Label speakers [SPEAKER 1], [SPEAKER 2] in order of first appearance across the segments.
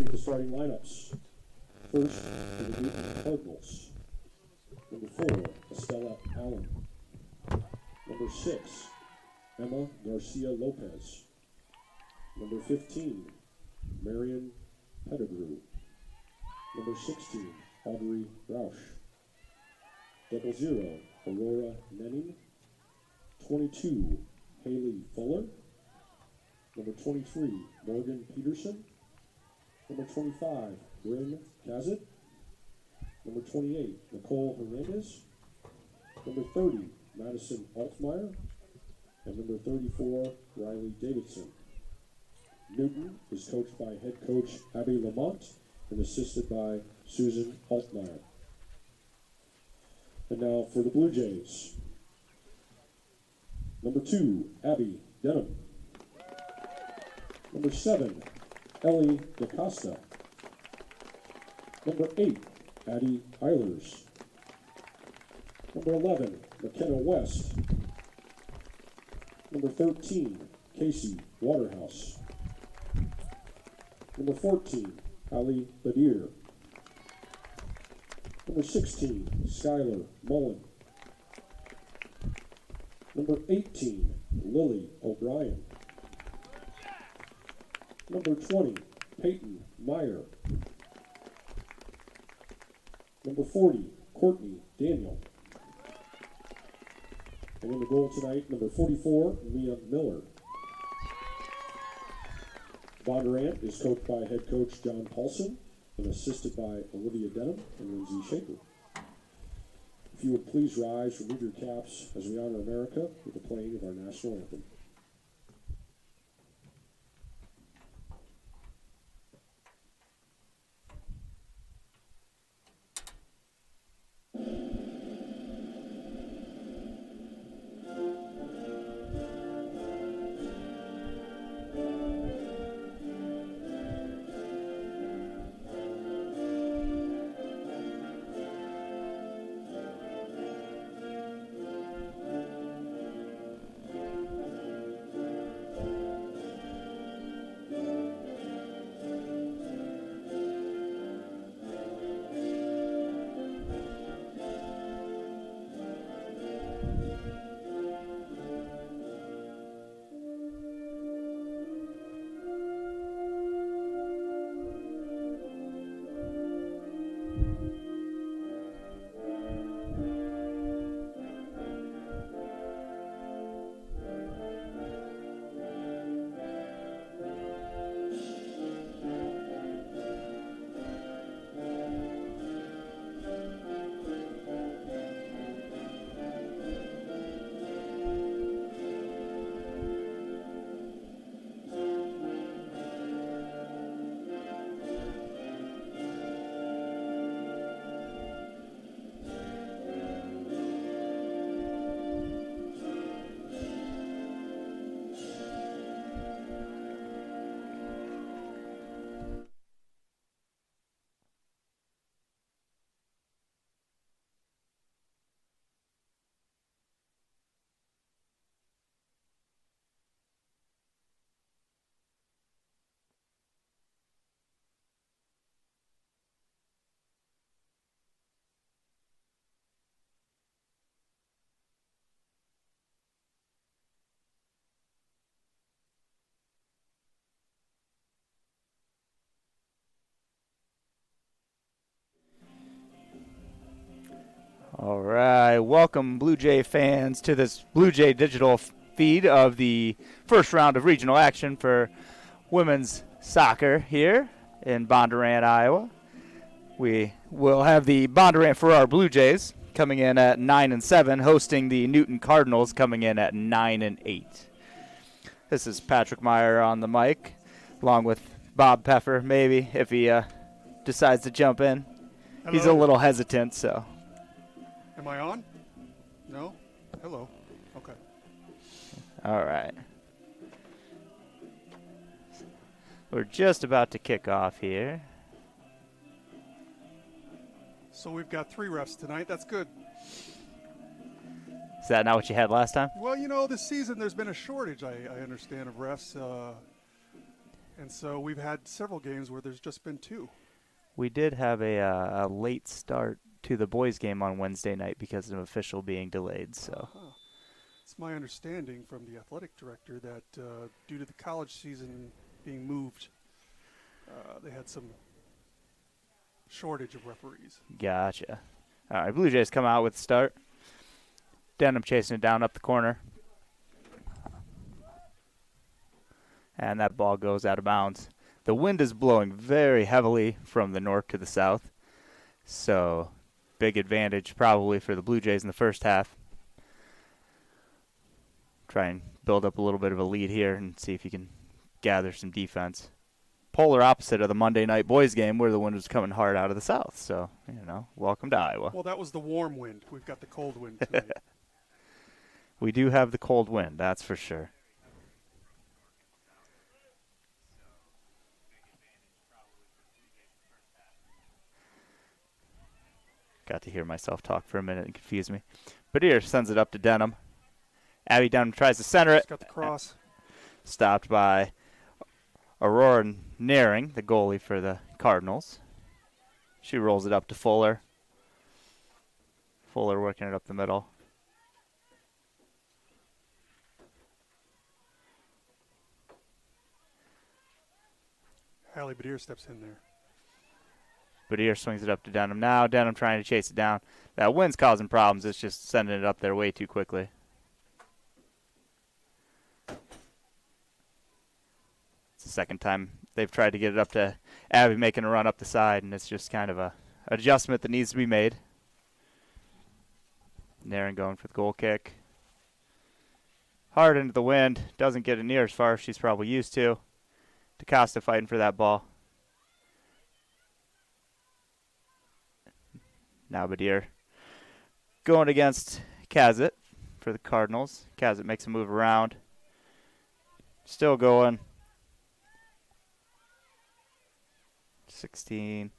[SPEAKER 1] Take the starting lineups. First, for the Newton Cardinals. Number 4, Estella Allen. Number 6, Emma Garcia Lopez. Number 15, Marion Pettigrew. Number 16, Audrey Rausch. 00, Aurora Nenning. 22, Haley Fuller. Number 23, Morgan Peterson. Number 25, Bryn Kazit. Number 28, Nicole Hernandez. Number 30, Madison Altmeyer. And number 34, Riley Davidson. Newton is coached by head coach Abby Lamont and assisted by Susan Altmeyer. And now for the Blue Jays. Number 2, Abby Denham. Number 7, Ellie DaCosta. Number 8, Addie Eilers. Number 11, McKenna West. Number 13, Casey Waterhouse. Number 14, Ali Badir. Number 16, Skylar Mullen. Number 18, Lily O'Brien. Number 20, Peyton Meyer. Number 40, Courtney Daniel. And in the goal tonight, number 44, Mia Miller. Bondurant is coached by head coach John Paulson and assisted by Olivia Denham and Lindsay Shaker. If you would please rise, remove your caps as we honor America with the playing of our national anthem.
[SPEAKER 2] All right, welcome Blue Jay fans to this Blue Jay digital feed of the first round of regional action for women's soccer here in Bondurant, Iowa. We will have the Bondurant Farrar Blue Jays coming in at 9-7, hosting the Newton Cardinals coming in at 9-8. This is Patrick Meyer on the mic, along with Bob Peffer, maybe, if he decides to jump in.
[SPEAKER 3] Hello.
[SPEAKER 2] He's a little hesitant, so.
[SPEAKER 3] Am I on? No? Hello. Okay.
[SPEAKER 2] All right. We're just about to kick off here.
[SPEAKER 3] So we've got 3 refs tonight. That's good.
[SPEAKER 2] Is that not what you had last time?
[SPEAKER 3] Well, you know, this season there's been a shortage, I understand, of refs. And so we've had several games where there's just been 2.
[SPEAKER 2] We did have a late start to the boys' game on Wednesday night because of an official being delayed. So
[SPEAKER 3] It's my understanding from the athletic director that due to the college season being moved, they had some shortage of referees.
[SPEAKER 2] Gotcha. All right, Blue Jays come out with the start. Denham chasing it down up the corner. And that ball goes out of bounds. The wind is blowing very heavily from the north to the south. So, big advantage probably for the Blue Jays in the first half. Try and build up a little bit of a lead here and see if you can gather some defense. Polar opposite of the Monday night boys game where the wind was coming hard out of the south. So, welcome to Iowa.
[SPEAKER 3] Well, that was the warm wind. We've got the cold wind tonight.
[SPEAKER 2] We do have the cold wind, that's for sure. Got to hear myself talk for a minute and confuse me. Badir sends it up to Denham. Abby Denham tries to center it.
[SPEAKER 3] Just got the cross.
[SPEAKER 2] Stopped by Aurora Naring, the goalie for the Cardinals. She rolls it up to Fuller. Fuller working it up the middle.
[SPEAKER 3] Hallie Badir steps in there.
[SPEAKER 2] Badir swings it up to Denham. Now Denham trying to chase it down. That wind's causing problems. It's just sending it up there way too quickly. It's the second time they've tried to get it up to Abby making a run up the side, and it's just kind of a adjustment that needs to be made. Nairn going for the goal kick. Hard into the wind. Doesn't get it near as far as she's probably used to. DaCosta fighting for that ball. Now Badir going against Kazit for the Cardinals. Kazit makes a move around. Still going. 16.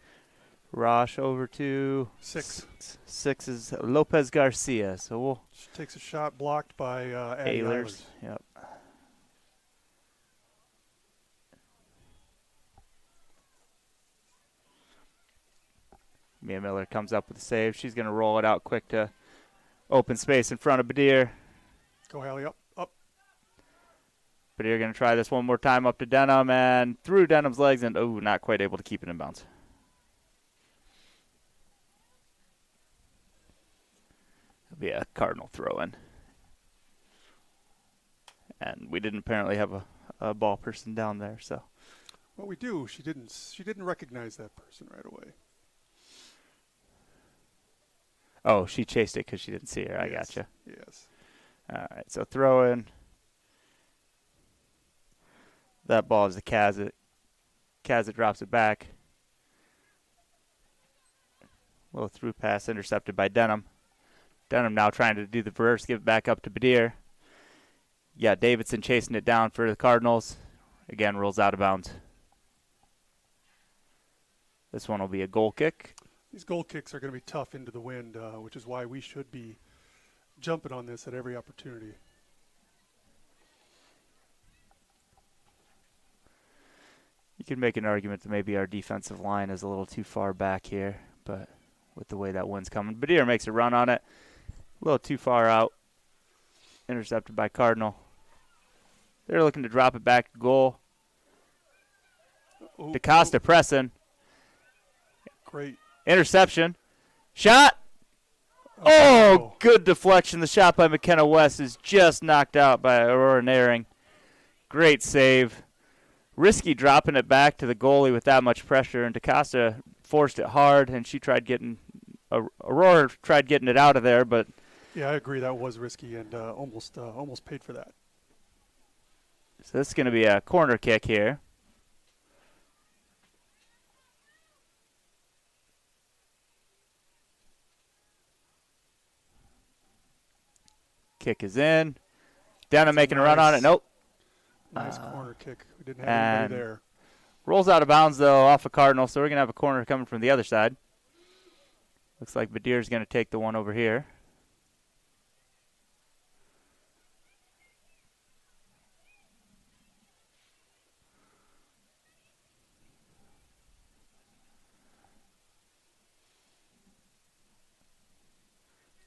[SPEAKER 2] Rosh over to
[SPEAKER 3] 6.
[SPEAKER 2] 6 is Lopez Garcia. So we'll
[SPEAKER 3] She takes a shot blocked by Addie
[SPEAKER 2] Ehlers.
[SPEAKER 3] Ehlers.
[SPEAKER 2] Yep. Mia Miller comes up with a save. She's going to roll it out quick to open space in front of Badir.
[SPEAKER 3] Go Hallie, up.
[SPEAKER 2] Badir going to try this one more time up to Denham and through Denham's legs and, not quite able to keep it in bounds. It'll be a Cardinal throw-in. And we didn't apparently have a ball person down there, so.
[SPEAKER 3] Well, we do. She didn't recognize that person right away.
[SPEAKER 2] Oh, she chased it because she didn't see her. I
[SPEAKER 3] Yes.
[SPEAKER 2] gotcha.
[SPEAKER 3] Yes.
[SPEAKER 2] All right, so throw in. That ball is to Kazit. Kazit drops it back. Little through pass intercepted by Denham. Denham now trying to do the reverse, give it back up to Badir. Yeah, Davidson chasing it down for the Cardinals. Again, rolls out of bounds. This one will be a goal kick.
[SPEAKER 3] These goal kicks are going to be tough into the wind, which is why we should be jumping on this at every opportunity.
[SPEAKER 2] You can make an argument that maybe our defensive line is a little too far back here, but with the way that wind's coming. Badir makes a run on it. A little too far out. Intercepted by Cardinal. They're looking to drop it back to goal. DaCosta pressing.
[SPEAKER 3] Great.
[SPEAKER 2] Interception. Shot. Oh, good deflection. The shot by McKenna West is just knocked out by Aurora Naring. Great save. Risky dropping it back to the goalie with that much pressure, and DaCosta forced it hard, and she tried getting Aurora tried getting it out of there, but
[SPEAKER 3] yeah, I agree that was risky and almost paid for that.
[SPEAKER 2] So this is going to be a corner kick here. Kick is in. Denham making a run on it. Nope.
[SPEAKER 3] Nice corner kick. We didn't have anybody there.
[SPEAKER 2] Rolls out of bounds, though, off of Cardinal, so we're going to have a corner coming from the other side. Looks like Badir's going to take the one over here.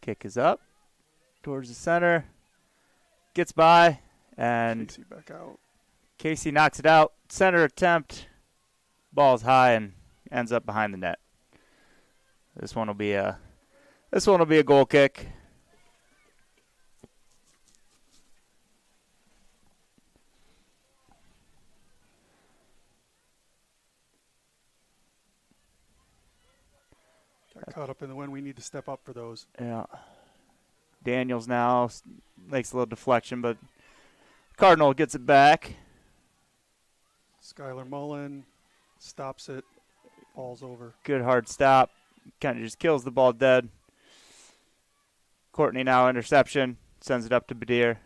[SPEAKER 2] Kick is up towards the center. Gets by, and
[SPEAKER 3] Casey back out.
[SPEAKER 2] Casey knocks it out. Center attempt. Ball's high and ends up behind the net. This one will be a goal kick.
[SPEAKER 3] Got caught up in the wind. We need to step up for those.
[SPEAKER 2] Yeah. Daniels now makes a little deflection, but Cardinal gets it back.
[SPEAKER 3] Skylar Mullen stops it. Falls over.
[SPEAKER 2] Good hard stop. Kind of just kills the ball dead. Courtney now interception. Sends it up to Badir.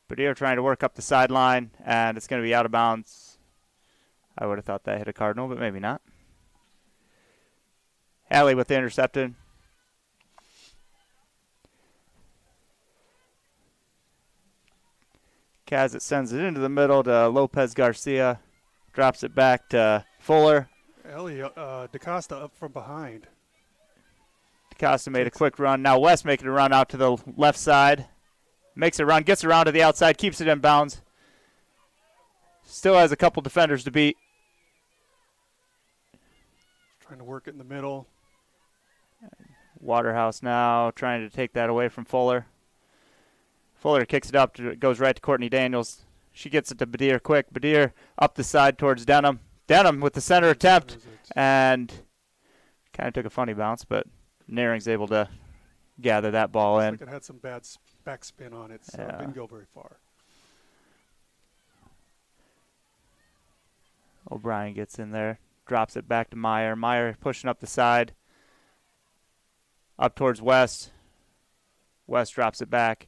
[SPEAKER 2] Badir trying to work up the sideline, and it's going to be out of bounds. I would have thought that hit a Cardinal, but maybe not. Alley with the interception. Kazit sends it into the middle to Lopez Garcia. Drops it back to Fuller.
[SPEAKER 3] DaCosta up from behind.
[SPEAKER 2] DaCosta made a quick run. Now West making a run out to the left side. Makes a run, gets around to the outside, keeps it in bounds. Still has a couple defenders to beat.
[SPEAKER 3] Trying to work it in the middle.
[SPEAKER 2] Waterhouse now trying to take that away from Fuller. Fuller kicks it up, goes right to Courtney Daniels. She gets it to Badir quick. Badir up the side towards Denham. Denham with the center attempt, and kind of took a funny bounce, but Naring's able to gather that ball in.
[SPEAKER 3] Like it had some bad backspin on it, so it didn't go very far.
[SPEAKER 2] O'Brien gets in there, drops it back to Meyer. Meyer pushing up the side, up towards West. West drops it back.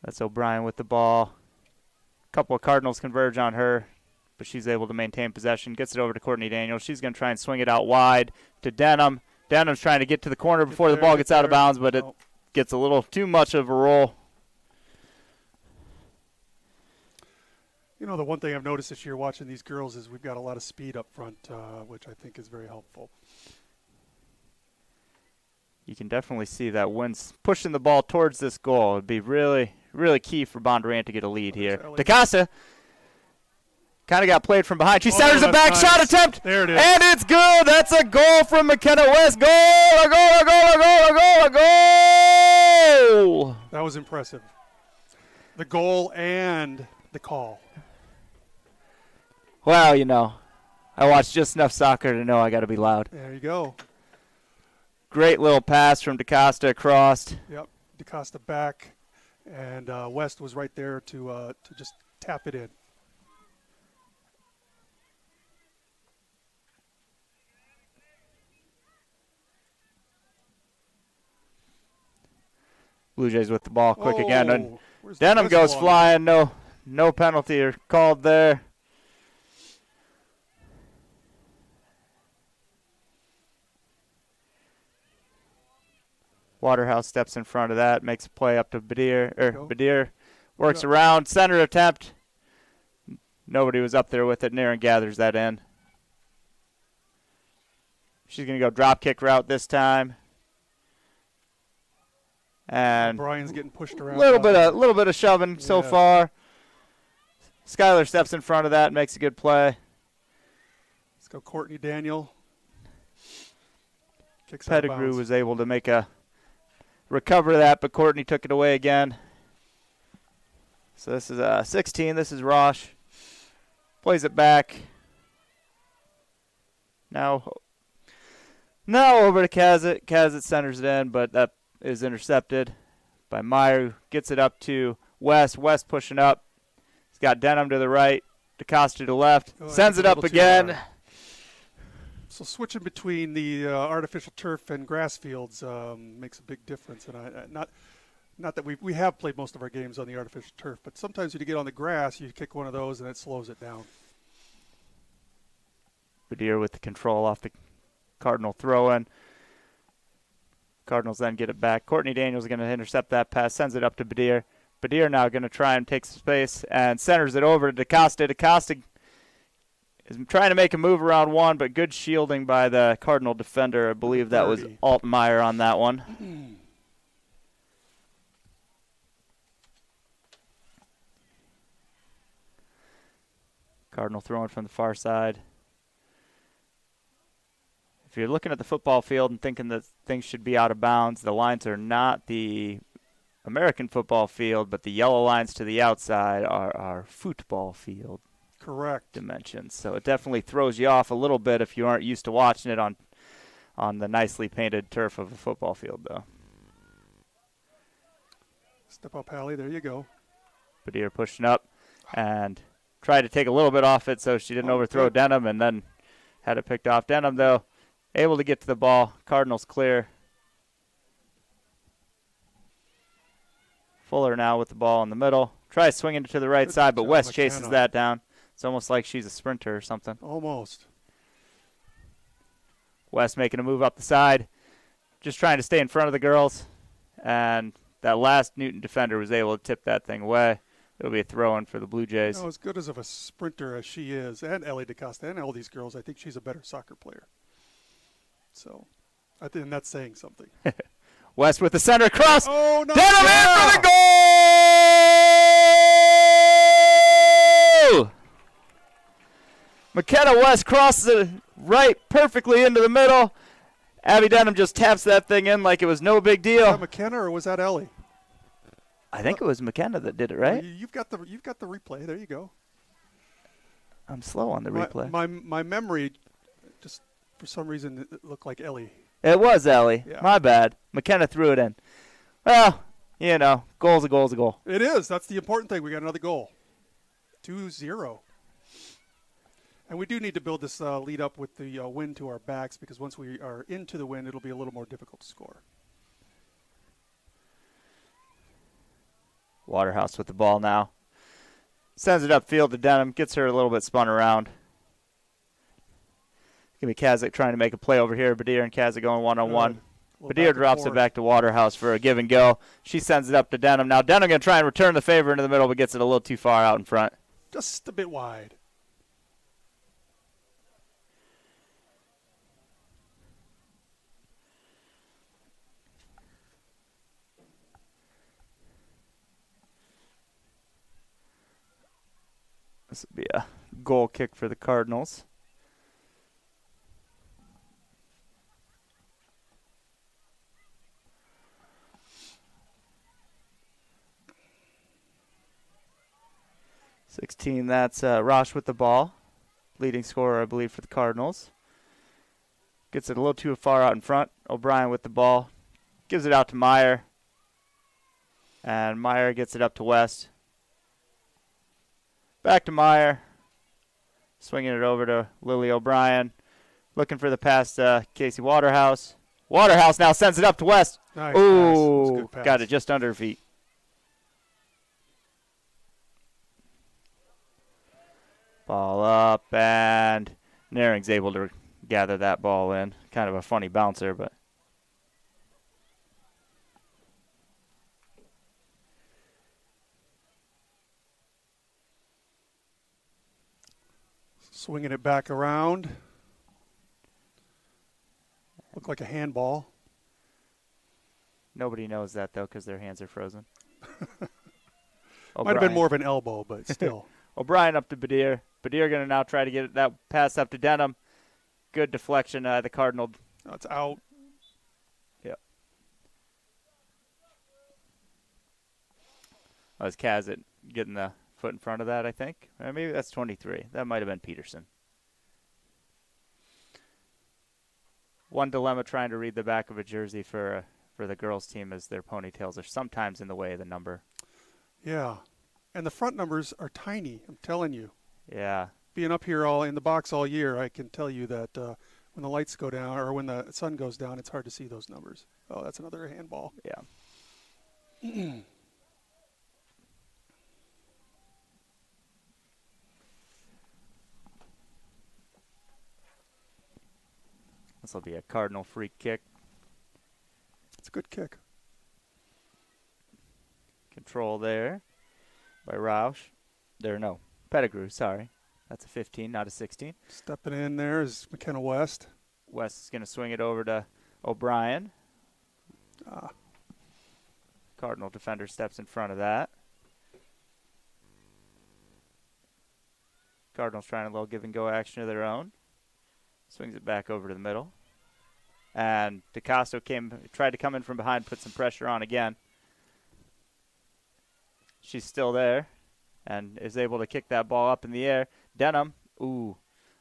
[SPEAKER 2] That's O'Brien with the ball. A couple of Cardinals converge on her, but she's able to maintain possession. Gets it over to Courtney Daniels. She's going to try and swing it out wide to Denham. Denham's trying to get to the corner before the ball gets out of bounds, but it gets a little too much of a roll.
[SPEAKER 3] You know, the one thing I've noticed this year watching these girls is we've got a lot of speed up front, which I think is very helpful.
[SPEAKER 2] You can definitely see that wind's pushing the ball towards this goal. It would be really, really key for Bondurant to get a lead here. DaCosta kind of got played from behind. She centers it back. Nice. Shot attempt.
[SPEAKER 3] There it is.
[SPEAKER 2] And it's good. That's a goal from McKenna West. Goal, a goal, a goal, a goal, a goal, a goal.
[SPEAKER 3] That was impressive. The goal and the call.
[SPEAKER 2] Well, you know, I watched just enough soccer to know I got to be loud.
[SPEAKER 3] There you go.
[SPEAKER 2] Great little pass from DaCosta across.
[SPEAKER 3] Yep, DaCosta back, and West was right there to just tap it in.
[SPEAKER 2] Bluejays with the ball quick again. And Denham goes flying. No penalty or called there. Waterhouse steps in front of that, makes a play up to Badir. Badir works around, center attempt. Nobody was up there with it. Naren gathers that in. She's going to go drop kick route this time. And
[SPEAKER 3] Brian's getting pushed around.
[SPEAKER 2] Little bit of shoving so far. Skylar steps in front of that and makes a good play.
[SPEAKER 3] Let's go Courtney Daniel. Kicks
[SPEAKER 2] Pettigrew was able to recover that, but Courtney took it away again. So this is 16. This is Rosh. Plays it back. Now over to Kazit. Kazit centers it in, but that is intercepted by Meyer. Gets it up to West. West pushing up. He's got Denham to the right. DaCosta to the left. Sends it up again.
[SPEAKER 3] So switching between the artificial turf and grass fields makes a big difference. And not that we have played most of our games on the artificial turf, but sometimes when you get on the grass, you kick one of those and it slows it down.
[SPEAKER 2] Badir with the control off the Cardinal throw-in. Cardinals then get it back. Courtney Daniels is going to intercept that pass, sends it up to Badir. Badir now going to try and take space and centers it over to DaCosta. DaCosta is trying to make a move around one, but good shielding by the Cardinal defender. I believe that was Altmaier on that one. Cardinal throwing from the far side. If you're looking at the football field and thinking that things should be out of bounds, the lines are not the American football field, but the yellow lines to the outside are our football field.
[SPEAKER 3] Correct.
[SPEAKER 2] Dimensions. So it definitely throws you off a little bit if you aren't used to watching it on the nicely painted turf of a football field, though.
[SPEAKER 3] Step up, Hallie. There you go.
[SPEAKER 2] Badir pushing up and tried to take a little bit off it so she didn't overthrow Denham, and then had it picked off. Denham, though, able to get to the ball. Cardinals clear. Fuller now with the ball in the middle. Tries swinging it to the right side, but West chases that down. It's almost like she's a sprinter or something.
[SPEAKER 3] Almost.
[SPEAKER 2] West making a move up the side, just trying to stay in front of the girls. And that last Newton defender was able to tip that thing away. It'll be a throw-in for the Blue Jays.
[SPEAKER 3] As good as of a sprinter as she is, and Ellie DaCosta and all these girls, I think she's a better soccer player. So, I think that's saying something.
[SPEAKER 2] West with the center cross.
[SPEAKER 3] Oh, no.
[SPEAKER 2] Denham in for the goal! McKenna West crosses it right perfectly into the middle. Abby Denham just taps that thing in like it was no big deal.
[SPEAKER 3] Was that McKenna or was that Ellie?
[SPEAKER 2] I think it was McKenna that did it, right?
[SPEAKER 3] You've got the replay. There you go.
[SPEAKER 2] I'm slow on the replay.
[SPEAKER 3] My memory, just for some reason, it looked like Ellie.
[SPEAKER 2] It was Ellie.
[SPEAKER 3] Yeah.
[SPEAKER 2] My bad. McKenna threw it in. Well, you know, goal's a goal's a goal.
[SPEAKER 3] It is. That's the important thing. We got another goal. 2-0. And we do need to build this lead up with the wind to our backs, because once we are into the wind, it'll be a little more difficult to score.
[SPEAKER 2] Waterhouse with the ball now. Sends it upfield to Denham. Gets her a little bit spun around. Going to be Kazik trying to make a play over here. Badir and Kazik going one-on-one. Badir drops it back to Waterhouse for a give and go. She sends it up to Denham. Now Denham going to try and return the favor into the middle, but gets it a little too far out in front.
[SPEAKER 3] Just a bit wide.
[SPEAKER 2] This would be a goal kick for the Cardinals. (16). That's Rosh with the ball. Leading scorer, I believe, for the Cardinals. Gets it a little too far out in front. O'Brien with the ball. Gives it out to Meyer. And Meyer gets it up to West. Back to Meyer. Swinging it over to Lily O'Brien. Looking for the pass to Casey Waterhouse. Waterhouse now sends it up to West.
[SPEAKER 3] Nice.
[SPEAKER 2] Ooh, got it just under her feet. Ball up, and Naring's able to gather that ball in. Kind of a funny bouncer, but.
[SPEAKER 3] Swinging it back around. Looked like a handball.
[SPEAKER 2] Nobody knows that, though, because their hands are frozen.
[SPEAKER 3] Might have been more of an elbow, but still.
[SPEAKER 2] O'Brien up to Badir. Badir going to now try to get that pass up to Denham. Good deflection. The Cardinal.
[SPEAKER 3] That's out.
[SPEAKER 2] Yep. That was Kazit getting the foot in front of that, I think. Or maybe that's 23. That might have been Peterson. One dilemma trying to read the back of a jersey for the girls' team is their ponytails are sometimes in the way of the number.
[SPEAKER 3] Yeah. And the front numbers are tiny, I'm telling you.
[SPEAKER 2] Yeah.
[SPEAKER 3] Being up here all in the box all year, I can tell you that when the lights go down or when the sun goes down, it's hard to see those numbers. Oh, that's another handball.
[SPEAKER 2] Yeah. This will be a Cardinal free kick.
[SPEAKER 3] It's a good kick.
[SPEAKER 2] Control there by Roush. Pettigrew, sorry. That's a 15, not a 16.
[SPEAKER 3] Stepping in there is McKenna West.
[SPEAKER 2] West is going to swing it over to O'Brien. Cardinal defender steps in front of that. Cardinals trying a little give and go action of their own. Swings it back over to the middle. And DeCosto tried to come in from behind, put some pressure on again. She's still there and is able to kick that ball up in the air. Denham, ooh,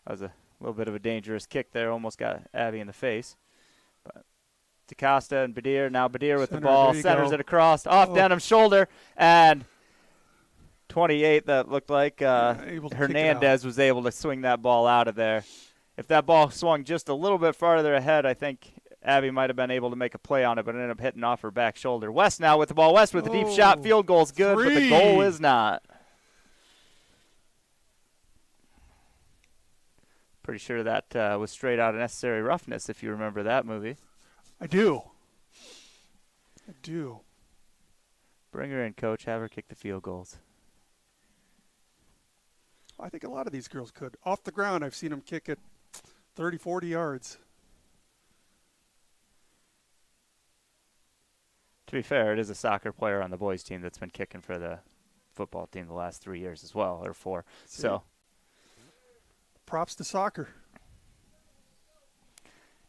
[SPEAKER 2] that was a little bit of a dangerous kick there. Almost got Abby in the face. But DeCosta and Badir. Now Badir with the ball. Centers it across. Off Denham's shoulder. And 28, that looked like Hernandez was able to swing that ball out of there. If that ball swung just a little bit farther ahead, I think Abby might have been able to make a play on it, but ended up hitting off her back shoulder. West now with the ball. West with a deep shot. Field goal's good, but the goal is not. Pretty sure that was straight out of Necessary Roughness, if you remember that movie.
[SPEAKER 3] I do.
[SPEAKER 2] Bring her in, coach. Have her kick the field goals.
[SPEAKER 3] I think a lot of these girls could. Off the ground, I've seen them kick it 30, 40 yards.
[SPEAKER 2] To be fair, it is a soccer player on the boys' team that's been kicking for the football team the last 3 years as well, or 4. So,
[SPEAKER 3] props to soccer.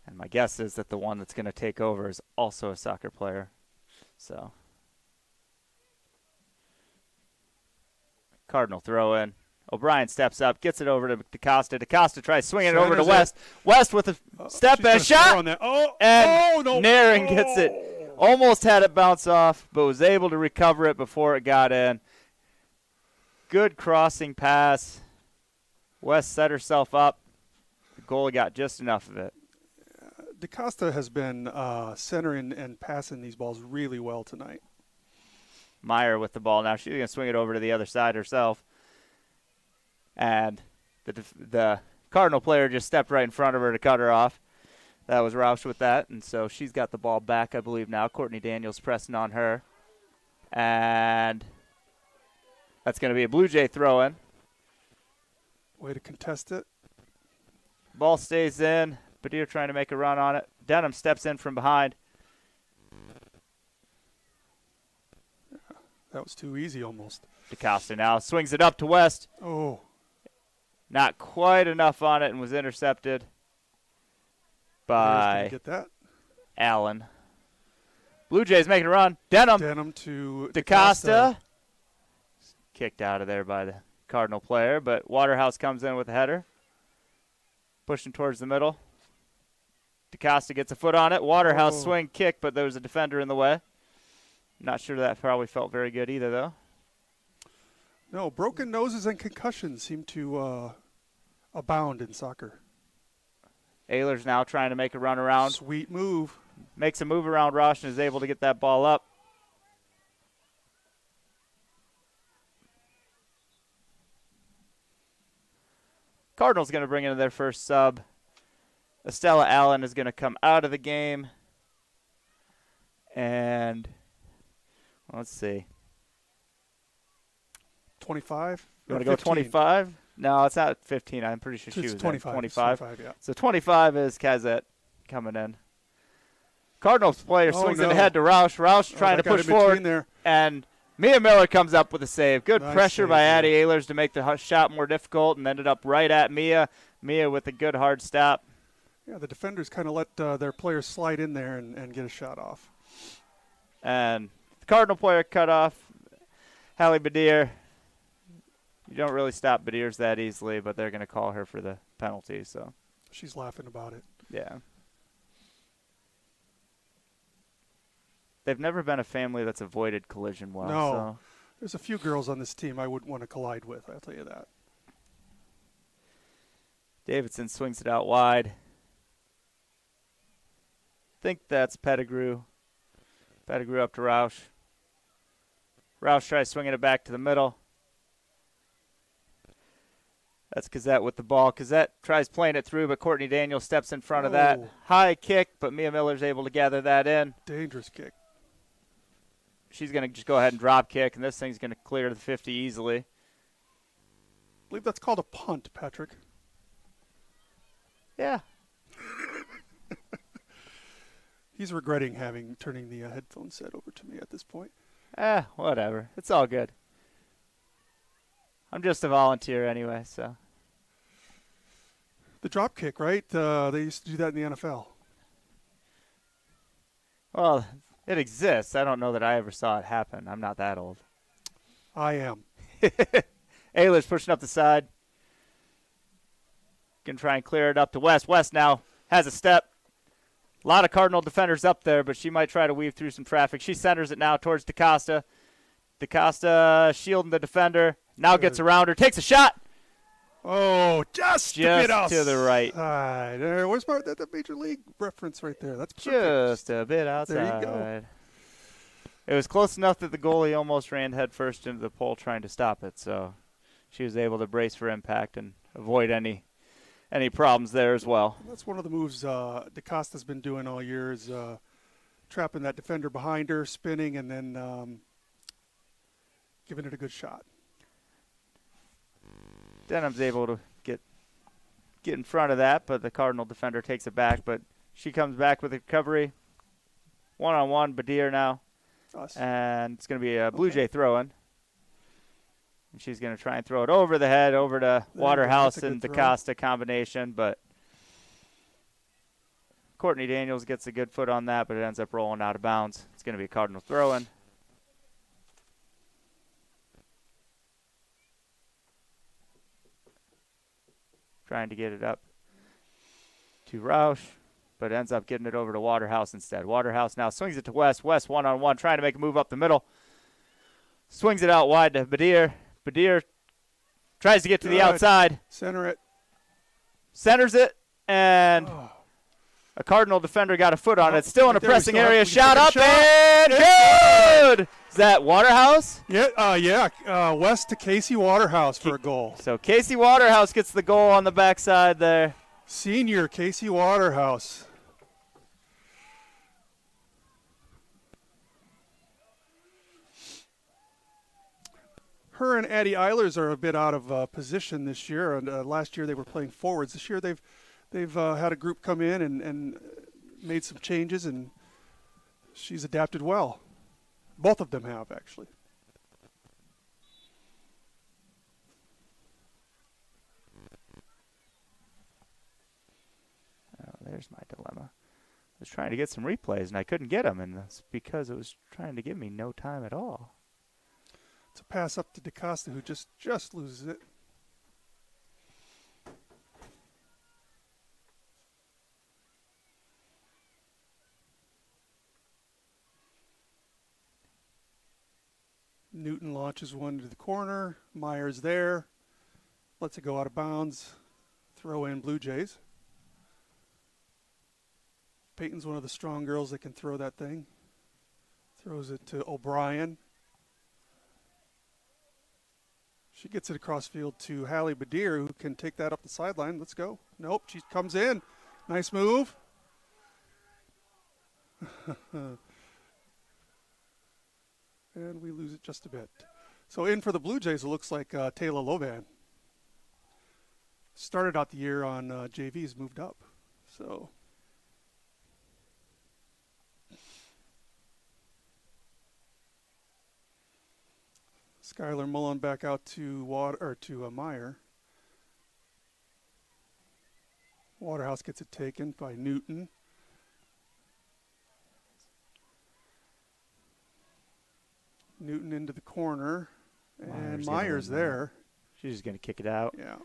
[SPEAKER 2] And my guess is that the one that's going to take over is also a soccer player. So, Cardinal throw in. O'Brien steps up, gets it over to DeCosta. DeCosta tries swinging it over to West. West with a step and shot. Nairn gets it. Almost had it bounce off, but was able to recover it before it got in. Good crossing pass. West set herself up. The goalie got just enough of it.
[SPEAKER 3] DeCosta has been centering and passing these balls really well tonight.
[SPEAKER 2] Meyer with the ball now. She's going to swing it over to the other side herself. And the Cardinal player just stepped right in front of her to cut her off. That was Roush with that, and so she's got the ball back, I believe, now. Courtney Daniels pressing on her. And that's going to be a Blue Jay throw-in.
[SPEAKER 3] Way to contest it.
[SPEAKER 2] Ball stays in. Badir trying to make a run on it. Denham steps in from behind.
[SPEAKER 3] That was too easy almost.
[SPEAKER 2] DeCosta now swings it up to West.
[SPEAKER 3] Oh.
[SPEAKER 2] Not quite enough on it and was intercepted by
[SPEAKER 3] get that.
[SPEAKER 2] Allen. Blue Jays making a run. Denham
[SPEAKER 3] to
[SPEAKER 2] DeCosta. Kicked out of there by the Cardinal player, but Waterhouse comes in with a header. Pushing towards the middle. DeCosta gets a foot on it. Waterhouse swing kick, but there was a defender in the way. Not sure that probably felt very good either, though.
[SPEAKER 3] No, broken noses and concussions seem to abound in soccer.
[SPEAKER 2] Ehlers now trying to make a run around.
[SPEAKER 3] Sweet move.
[SPEAKER 2] Makes a move around Roush and is able to get that ball up. Cardinals going to bring in their first sub. Estella Allen is going to come out of the game. And let's see.
[SPEAKER 3] 25?
[SPEAKER 2] You want to go 25? No, it's not 15. I'm pretty sure she was
[SPEAKER 3] 25.
[SPEAKER 2] 25.
[SPEAKER 3] Yeah.
[SPEAKER 2] So 25 is Kazette coming in. Cardinals player swings it ahead to Roush. Roush trying to push forward.
[SPEAKER 3] There.
[SPEAKER 2] And Mia Miller comes up with a save. Good
[SPEAKER 3] nice
[SPEAKER 2] pressure
[SPEAKER 3] save,
[SPEAKER 2] by Addie Ehlers to make the shot more difficult and ended up right at Mia. Mia with a good hard stop.
[SPEAKER 3] Yeah, the defenders kind of let their players slide in there and get a shot off.
[SPEAKER 2] And the Cardinal player cut off. Hallie Badir. You don't really stop Badirs that easily, but they're going to call her for the penalty. So
[SPEAKER 3] she's laughing about it.
[SPEAKER 2] Yeah. They've never been a family that's avoided collision well.
[SPEAKER 3] No.
[SPEAKER 2] So.
[SPEAKER 3] There's a few girls on this team I wouldn't want to collide with, I'll tell you that.
[SPEAKER 2] Davidson swings it out wide. Think that's Pettigrew. Pettigrew up to Roush. Roush tries swinging it back to the middle. That's Kazette with the ball. Kazette tries playing it through, but Courtney Daniels steps in front of that. High kick, but Mia Miller's able to gather that in.
[SPEAKER 3] Dangerous kick.
[SPEAKER 2] She's going to just go ahead and drop kick, and this thing's going to clear to the 50 easily.
[SPEAKER 3] believe that's called a punt, Patrick.
[SPEAKER 2] Yeah.
[SPEAKER 3] He's regretting turning the headphone set over to me at this point.
[SPEAKER 2] Whatever. It's all good. I'm just a volunteer anyway, so.
[SPEAKER 3] The drop kick, right? They used to do that in the NFL.
[SPEAKER 2] Well, it exists. I don't know that I ever saw it happen. I'm not that old.
[SPEAKER 3] I am.
[SPEAKER 2] Ayler's pushing up the side. Going to try and clear it up to West. West now has a step. A lot of Cardinal defenders up there, but she might try to weave through some traffic. She centers it now towards DaCosta. DaCosta shielding the defender. Now gets around her. Takes a shot.
[SPEAKER 3] Oh, just a bit outside.
[SPEAKER 2] To the right.
[SPEAKER 3] Where's the Major League reference right there? That's perfect.
[SPEAKER 2] Just a bit outside.
[SPEAKER 3] There you go.
[SPEAKER 2] It was close enough that the goalie almost ran headfirst into the pole trying to stop it, so she was able to brace for impact and avoid any problems there as well.
[SPEAKER 3] That's one of the moves DaCosta's been doing all year is trapping that defender behind her, spinning, and then giving it a good shot.
[SPEAKER 2] Denham's able to get in front of that, but the Cardinal defender takes it back. But she comes back with a recovery. One-on-one, Badir now. And it's going to be a Blue Jay throw-in. And she's going to try and throw it over the head, over to Waterhouse and DaCosta combination. But Courtney Daniels gets a good foot on that, but it ends up rolling out of bounds. It's going to be a Cardinal throw-in. Trying to get it up to Roush, but ends up getting it over to Waterhouse instead. Waterhouse now swings it to West. West one-on-one, trying to make a move up the middle. Swings it out wide to Badir. Badir tries to get to the outside.
[SPEAKER 3] Center it.
[SPEAKER 2] Centers it, and a Cardinal defender got a foot on it. Still in a pressing area. Shot up and good! Is that Waterhouse?
[SPEAKER 3] Yeah. West to Casey Waterhouse for a goal.
[SPEAKER 2] So Casey Waterhouse gets the goal on the backside there.
[SPEAKER 3] Senior Casey Waterhouse. Her and Addie Eilers are a bit out of position this year. And last year they were playing forwards. This year they've had a group come in and made some changes, and she's adapted well. Both of them have, actually.
[SPEAKER 2] Oh, there's my dilemma. I was trying to get some replays, and I couldn't get them, and that's because it was trying to give me no time at all.
[SPEAKER 3] It's a pass up to DaCosta, who just loses it. Newton launches one to the corner. Myers there. Lets it go out of bounds. Throw in Blue Jays. Peyton's one of the strong girls that can throw that thing. Throws it to O'Brien. She gets it across field to Hallie Badir, who can take that up the sideline. Let's go. Nope, she comes in. Nice move. And we lose it just a bit. So in for the Blue Jays, it looks like Taylor Lovan. Started out the year on JVs, moved up. So Skylar Mullen back out to Meyer. Waterhouse gets it taken by Newton. Newton into the corner, and Myers there.
[SPEAKER 2] She's just going to kick it out.
[SPEAKER 3] Yeah.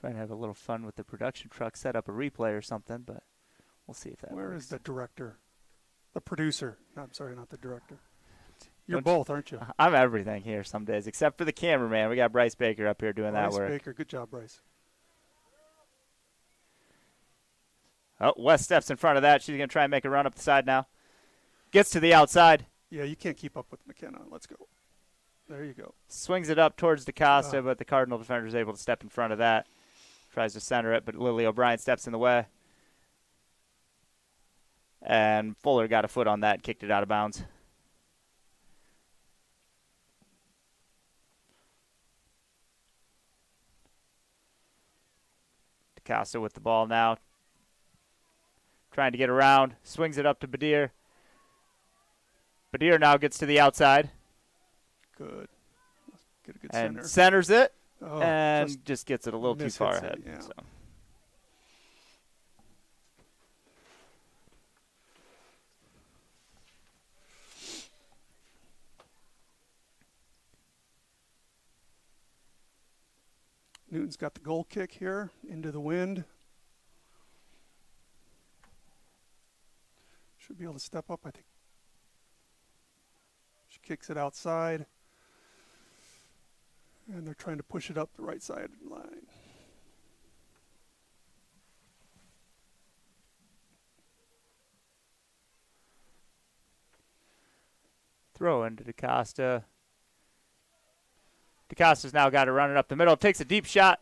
[SPEAKER 2] Trying to have a little fun with the production truck, set up a replay or something, but we'll see if that
[SPEAKER 3] Where
[SPEAKER 2] works.
[SPEAKER 3] is the director? The producer. No, I'm sorry, not the director. You're both, aren't you?
[SPEAKER 2] I'm everything here some days, except for the cameraman. We got Bryce Baker up here doing that work.
[SPEAKER 3] Bryce Baker, good job, Bryce.
[SPEAKER 2] Oh, West steps in front of that. She's going to try and make a run up the side now. Gets to the outside.
[SPEAKER 3] Yeah, you can't keep up with McKenna. Let's go. There you go.
[SPEAKER 2] Swings it up towards DaCosta, but the Cardinal defender is able to step in front of that. Tries to center it, but Lily O'Brien steps in the way. And Fuller got a foot on that, kicked it out of bounds. DaCosta with the ball now. Trying to get around. Swings it up to Badir. Badir now gets to the outside.
[SPEAKER 3] Good. Get a good
[SPEAKER 2] and
[SPEAKER 3] center.
[SPEAKER 2] Centers it.
[SPEAKER 3] Oh,
[SPEAKER 2] And just gets it a little too far
[SPEAKER 3] mishits it,
[SPEAKER 2] ahead.
[SPEAKER 3] yeah.
[SPEAKER 2] So.
[SPEAKER 3] Newton's got the goal kick here into the wind. Should be able to step up, I think. She kicks it outside. And they're trying to push it up the right side line.
[SPEAKER 2] Throw into DaCosta. DaCosta's now got to run it up the middle. Takes a deep shot.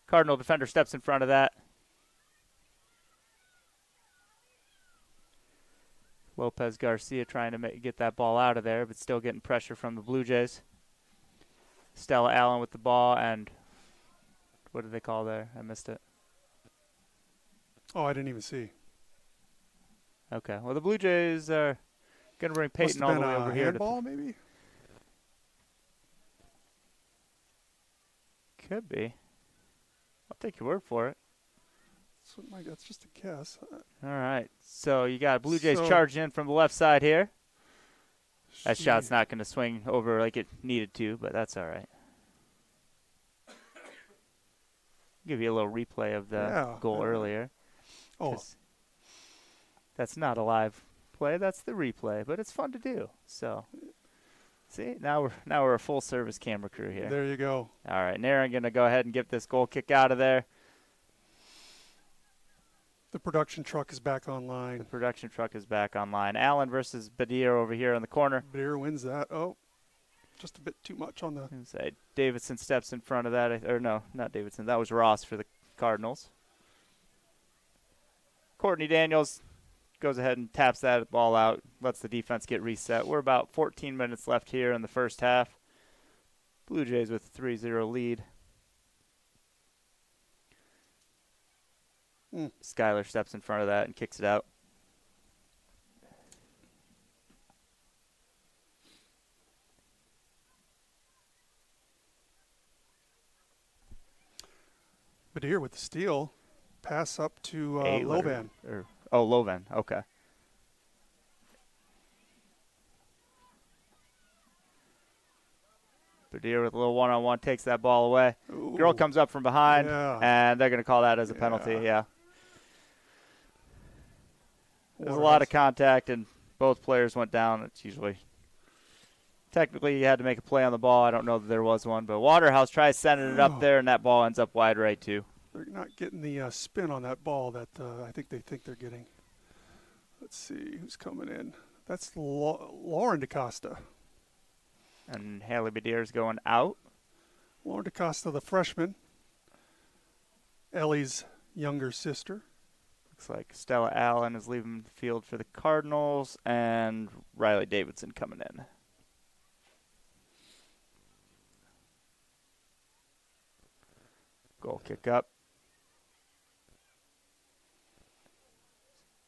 [SPEAKER 2] Cardinal defender steps in front of that. Lopez Garcia trying to get that ball out of there, but still getting pressure from the Blue Jays. Stella Allen with the ball, and what did they call there? I missed it.
[SPEAKER 3] Oh, I didn't even see.
[SPEAKER 2] Okay. Well, the Blue Jays are going to bring Peyton all the way over here.
[SPEAKER 3] Handball, maybe?
[SPEAKER 2] Could be. I'll take your word for it.
[SPEAKER 3] That's just a guess.
[SPEAKER 2] All right. So you got Blue Jays charging in from the left side here. That shot's not going to swing over like it needed to, but that's all right. Give you a little replay of the goal earlier.
[SPEAKER 3] Oh.
[SPEAKER 2] That's not a live play. That's the replay, but it's fun to do. So, see, now we're a full-service camera crew here.
[SPEAKER 3] There you go.
[SPEAKER 2] All right. Naren going to go ahead and get this goal kick out of there.
[SPEAKER 3] The production truck is back online.
[SPEAKER 2] The production truck is back online. Allen versus Badir over here in the corner.
[SPEAKER 3] Badir wins that. Oh, just a bit too much on the
[SPEAKER 2] inside. Davidson steps in front of that. Or no, not Davidson. That was Ross for the Cardinals. Courtney Daniels goes ahead and taps that ball out, lets the defense get reset. We're about 14 minutes left here in the first half. Blue Jays with a 3-0 lead. Skyler steps in front of that and kicks it out.
[SPEAKER 3] Badir with the steal. Pass up to Lovan.
[SPEAKER 2] Lovan. Okay. Badir with a little one-on-one takes that ball away.
[SPEAKER 3] Ooh.
[SPEAKER 2] Girl comes up from behind, and they're going to call that as a penalty. Yeah. There's a lot of contact, and both players went down. It's usually technically you had to make a play on the ball. I don't know that there was one, but Waterhouse tries sending it up there, and that ball ends up wide right too.
[SPEAKER 3] They're not getting the spin on that ball that I think they think they're getting. Let's see who's coming in. That's Lauren DaCosta.
[SPEAKER 2] And Haley Badir's going out.
[SPEAKER 3] Lauren DaCosta, the freshman. Ellie's younger sister.
[SPEAKER 2] Looks like Stella Allen is leaving the field for the Cardinals, and Riley Davidson coming in. Goal kick up.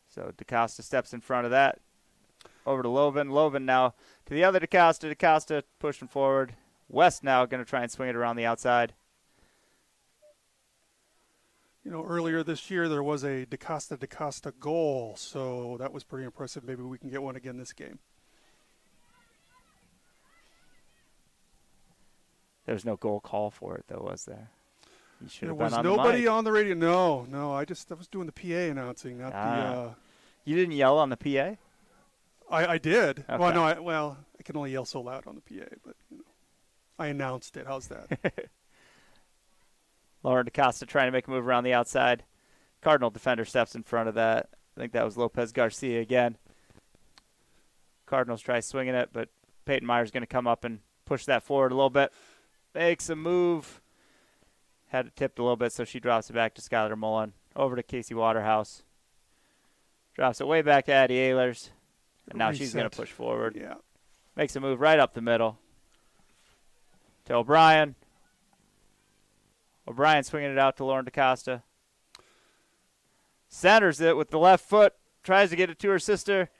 [SPEAKER 2] So DaCosta steps in front of that. Over to Lovan. Lovan now to the other DaCosta. DaCosta pushing forward. West now going to try and swing it around the outside.
[SPEAKER 3] You know, earlier this year there was a DaCosta goal, so that was pretty impressive. Maybe we can get one again this game.
[SPEAKER 2] There's no goal call for it, though, was there? You should
[SPEAKER 3] There
[SPEAKER 2] have been
[SPEAKER 3] was
[SPEAKER 2] on
[SPEAKER 3] nobody
[SPEAKER 2] the mic.
[SPEAKER 3] on the radio. No, I was doing the PA announcing, not the.
[SPEAKER 2] You didn't yell on the PA?
[SPEAKER 3] I did.
[SPEAKER 2] Okay.
[SPEAKER 3] Well, I can only yell so loud on the PA, but you know, I announced it. How's that?
[SPEAKER 2] Lauren DaCosta trying to make a move around the outside. Cardinal defender steps in front of that. I think that was Lopez Garcia again. Cardinals try swinging it, but Peyton Meyer's going to come up and push that forward a little bit. Makes a move. Had it tipped a little bit, so she drops it back to Skylar Mullen. Over to Casey Waterhouse. Drops it way back to Addie Ehlers. And now she's going to push forward.
[SPEAKER 3] Yeah.
[SPEAKER 2] Makes a move right up the middle to O'Brien. O'Brien swinging it out to Lauren DaCosta. Centers it with the left foot. Tries to get it to her sister.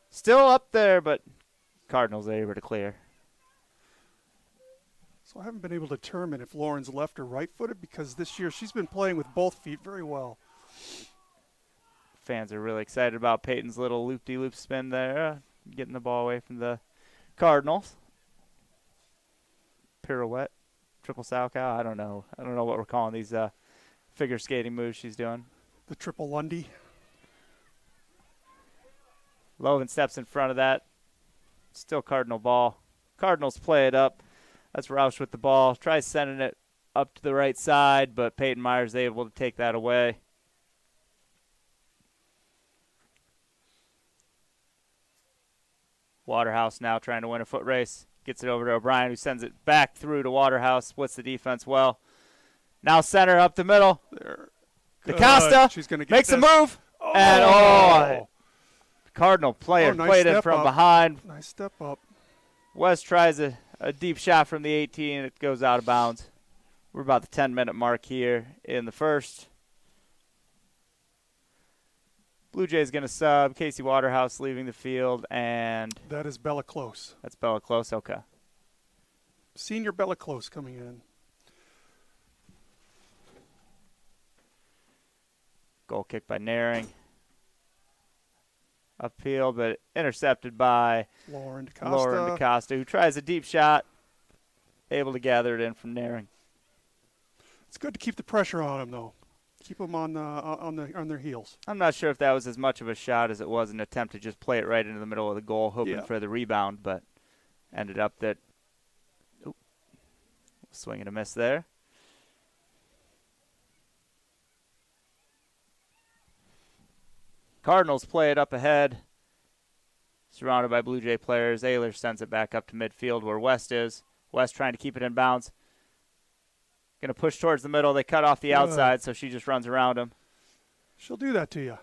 [SPEAKER 2] Still up there, but Cardinals are able to clear.
[SPEAKER 3] So I haven't been able to determine if Lauren's left or right-footed because this year she's been playing with both feet very well.
[SPEAKER 2] Fans are really excited about Peyton's little loop-de-loop spin there, getting the ball away from the Cardinals. Pirouette, triple Salchow. I don't know what we're calling these figure skating moves she's doing.
[SPEAKER 3] The triple Lundy.
[SPEAKER 2] Loven steps in front of that. Still Cardinal ball. Cardinals play it up. That's Roush with the ball. Tries sending it up to the right side, but Peyton Meyer's able to take that away. Waterhouse now trying to win a foot race. Gets it over to O'Brien, who sends it back through to Waterhouse. Splits the defense well. Now center up the middle.
[SPEAKER 3] There.
[SPEAKER 2] DaCosta
[SPEAKER 3] She's gonna get
[SPEAKER 2] makes
[SPEAKER 3] this.
[SPEAKER 2] a move.
[SPEAKER 3] Oh.
[SPEAKER 2] And the Cardinal player
[SPEAKER 3] nice
[SPEAKER 2] played it
[SPEAKER 3] step
[SPEAKER 2] from
[SPEAKER 3] up.
[SPEAKER 2] behind.
[SPEAKER 3] Nice step up.
[SPEAKER 2] West tries a deep shot from the 18. It goes out of bounds. We're about the 10-minute mark here in the first. Blue Jays going to sub. Casey Waterhouse leaving the field, and
[SPEAKER 3] That is Bella Close.
[SPEAKER 2] that's Bella Close. Okay.
[SPEAKER 3] Senior Bella Close coming in.
[SPEAKER 2] Goal kick by Naring. Upfield, but intercepted by
[SPEAKER 3] Lauren DaCosta.
[SPEAKER 2] Lauren DaCosta, who tries a deep shot. Able to gather it in from Naring.
[SPEAKER 3] It's good to keep the pressure on them, though. Keep them on their heels.
[SPEAKER 2] I'm not sure if that was as much of a shot as it was an attempt to just play it right into the middle of the goal, hoping for the rebound, but ended up that swing and a miss there. Cardinals play it up ahead, surrounded by Blue Jay players. Ehlers sends it back up to midfield where West is. West trying to keep it in bounds. Going to push towards the middle. They cut off the outside, so she just runs around him.
[SPEAKER 3] She'll do that to you.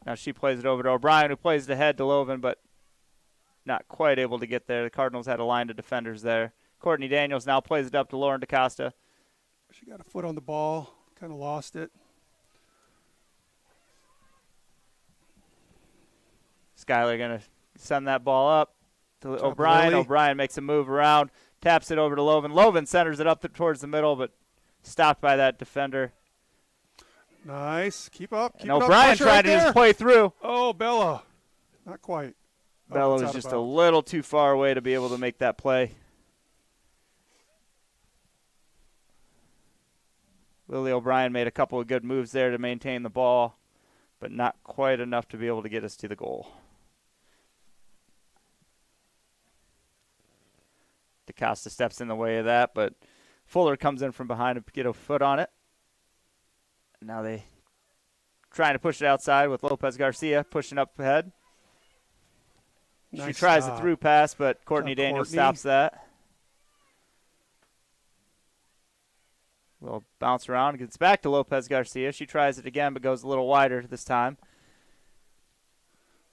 [SPEAKER 2] Now she plays it over to O'Brien, who plays it ahead to Loven, but not quite able to get there. The Cardinals had a line of defenders there. Courtney Daniels now plays it up to Lauren DaCosta.
[SPEAKER 3] She got a foot on the ball, kind of lost it.
[SPEAKER 2] Skyler going to send that ball up to O'Brien.
[SPEAKER 3] Lily.
[SPEAKER 2] O'Brien makes a move around, taps it over to Loven. Loven centers it up towards the middle, but stopped by that defender.
[SPEAKER 3] Nice. Keep up. Keep
[SPEAKER 2] And
[SPEAKER 3] it up.
[SPEAKER 2] O'Brien
[SPEAKER 3] Pressure
[SPEAKER 2] trying
[SPEAKER 3] right
[SPEAKER 2] to
[SPEAKER 3] there.
[SPEAKER 2] just play through.
[SPEAKER 3] Oh, Bella. Not quite.
[SPEAKER 2] Bella
[SPEAKER 3] it's
[SPEAKER 2] was
[SPEAKER 3] out of
[SPEAKER 2] just a
[SPEAKER 3] bounds.
[SPEAKER 2] little too far away to be able to make that play. Lily O'Brien made a couple of good moves there to maintain the ball, but not quite enough to be able to get us to the goal. DaCosta steps in the way of that, but Fuller comes in from behind to get a foot on it. Now they trying to push it outside with Lopez Garcia pushing up ahead.
[SPEAKER 3] Nice
[SPEAKER 2] She tries
[SPEAKER 3] stop.
[SPEAKER 2] a through pass, but Courtney
[SPEAKER 3] Good job,
[SPEAKER 2] Daniels
[SPEAKER 3] Courtney.
[SPEAKER 2] stops that. Little bounce around, gets back to Lopez Garcia. She tries it again, but goes a little wider this time.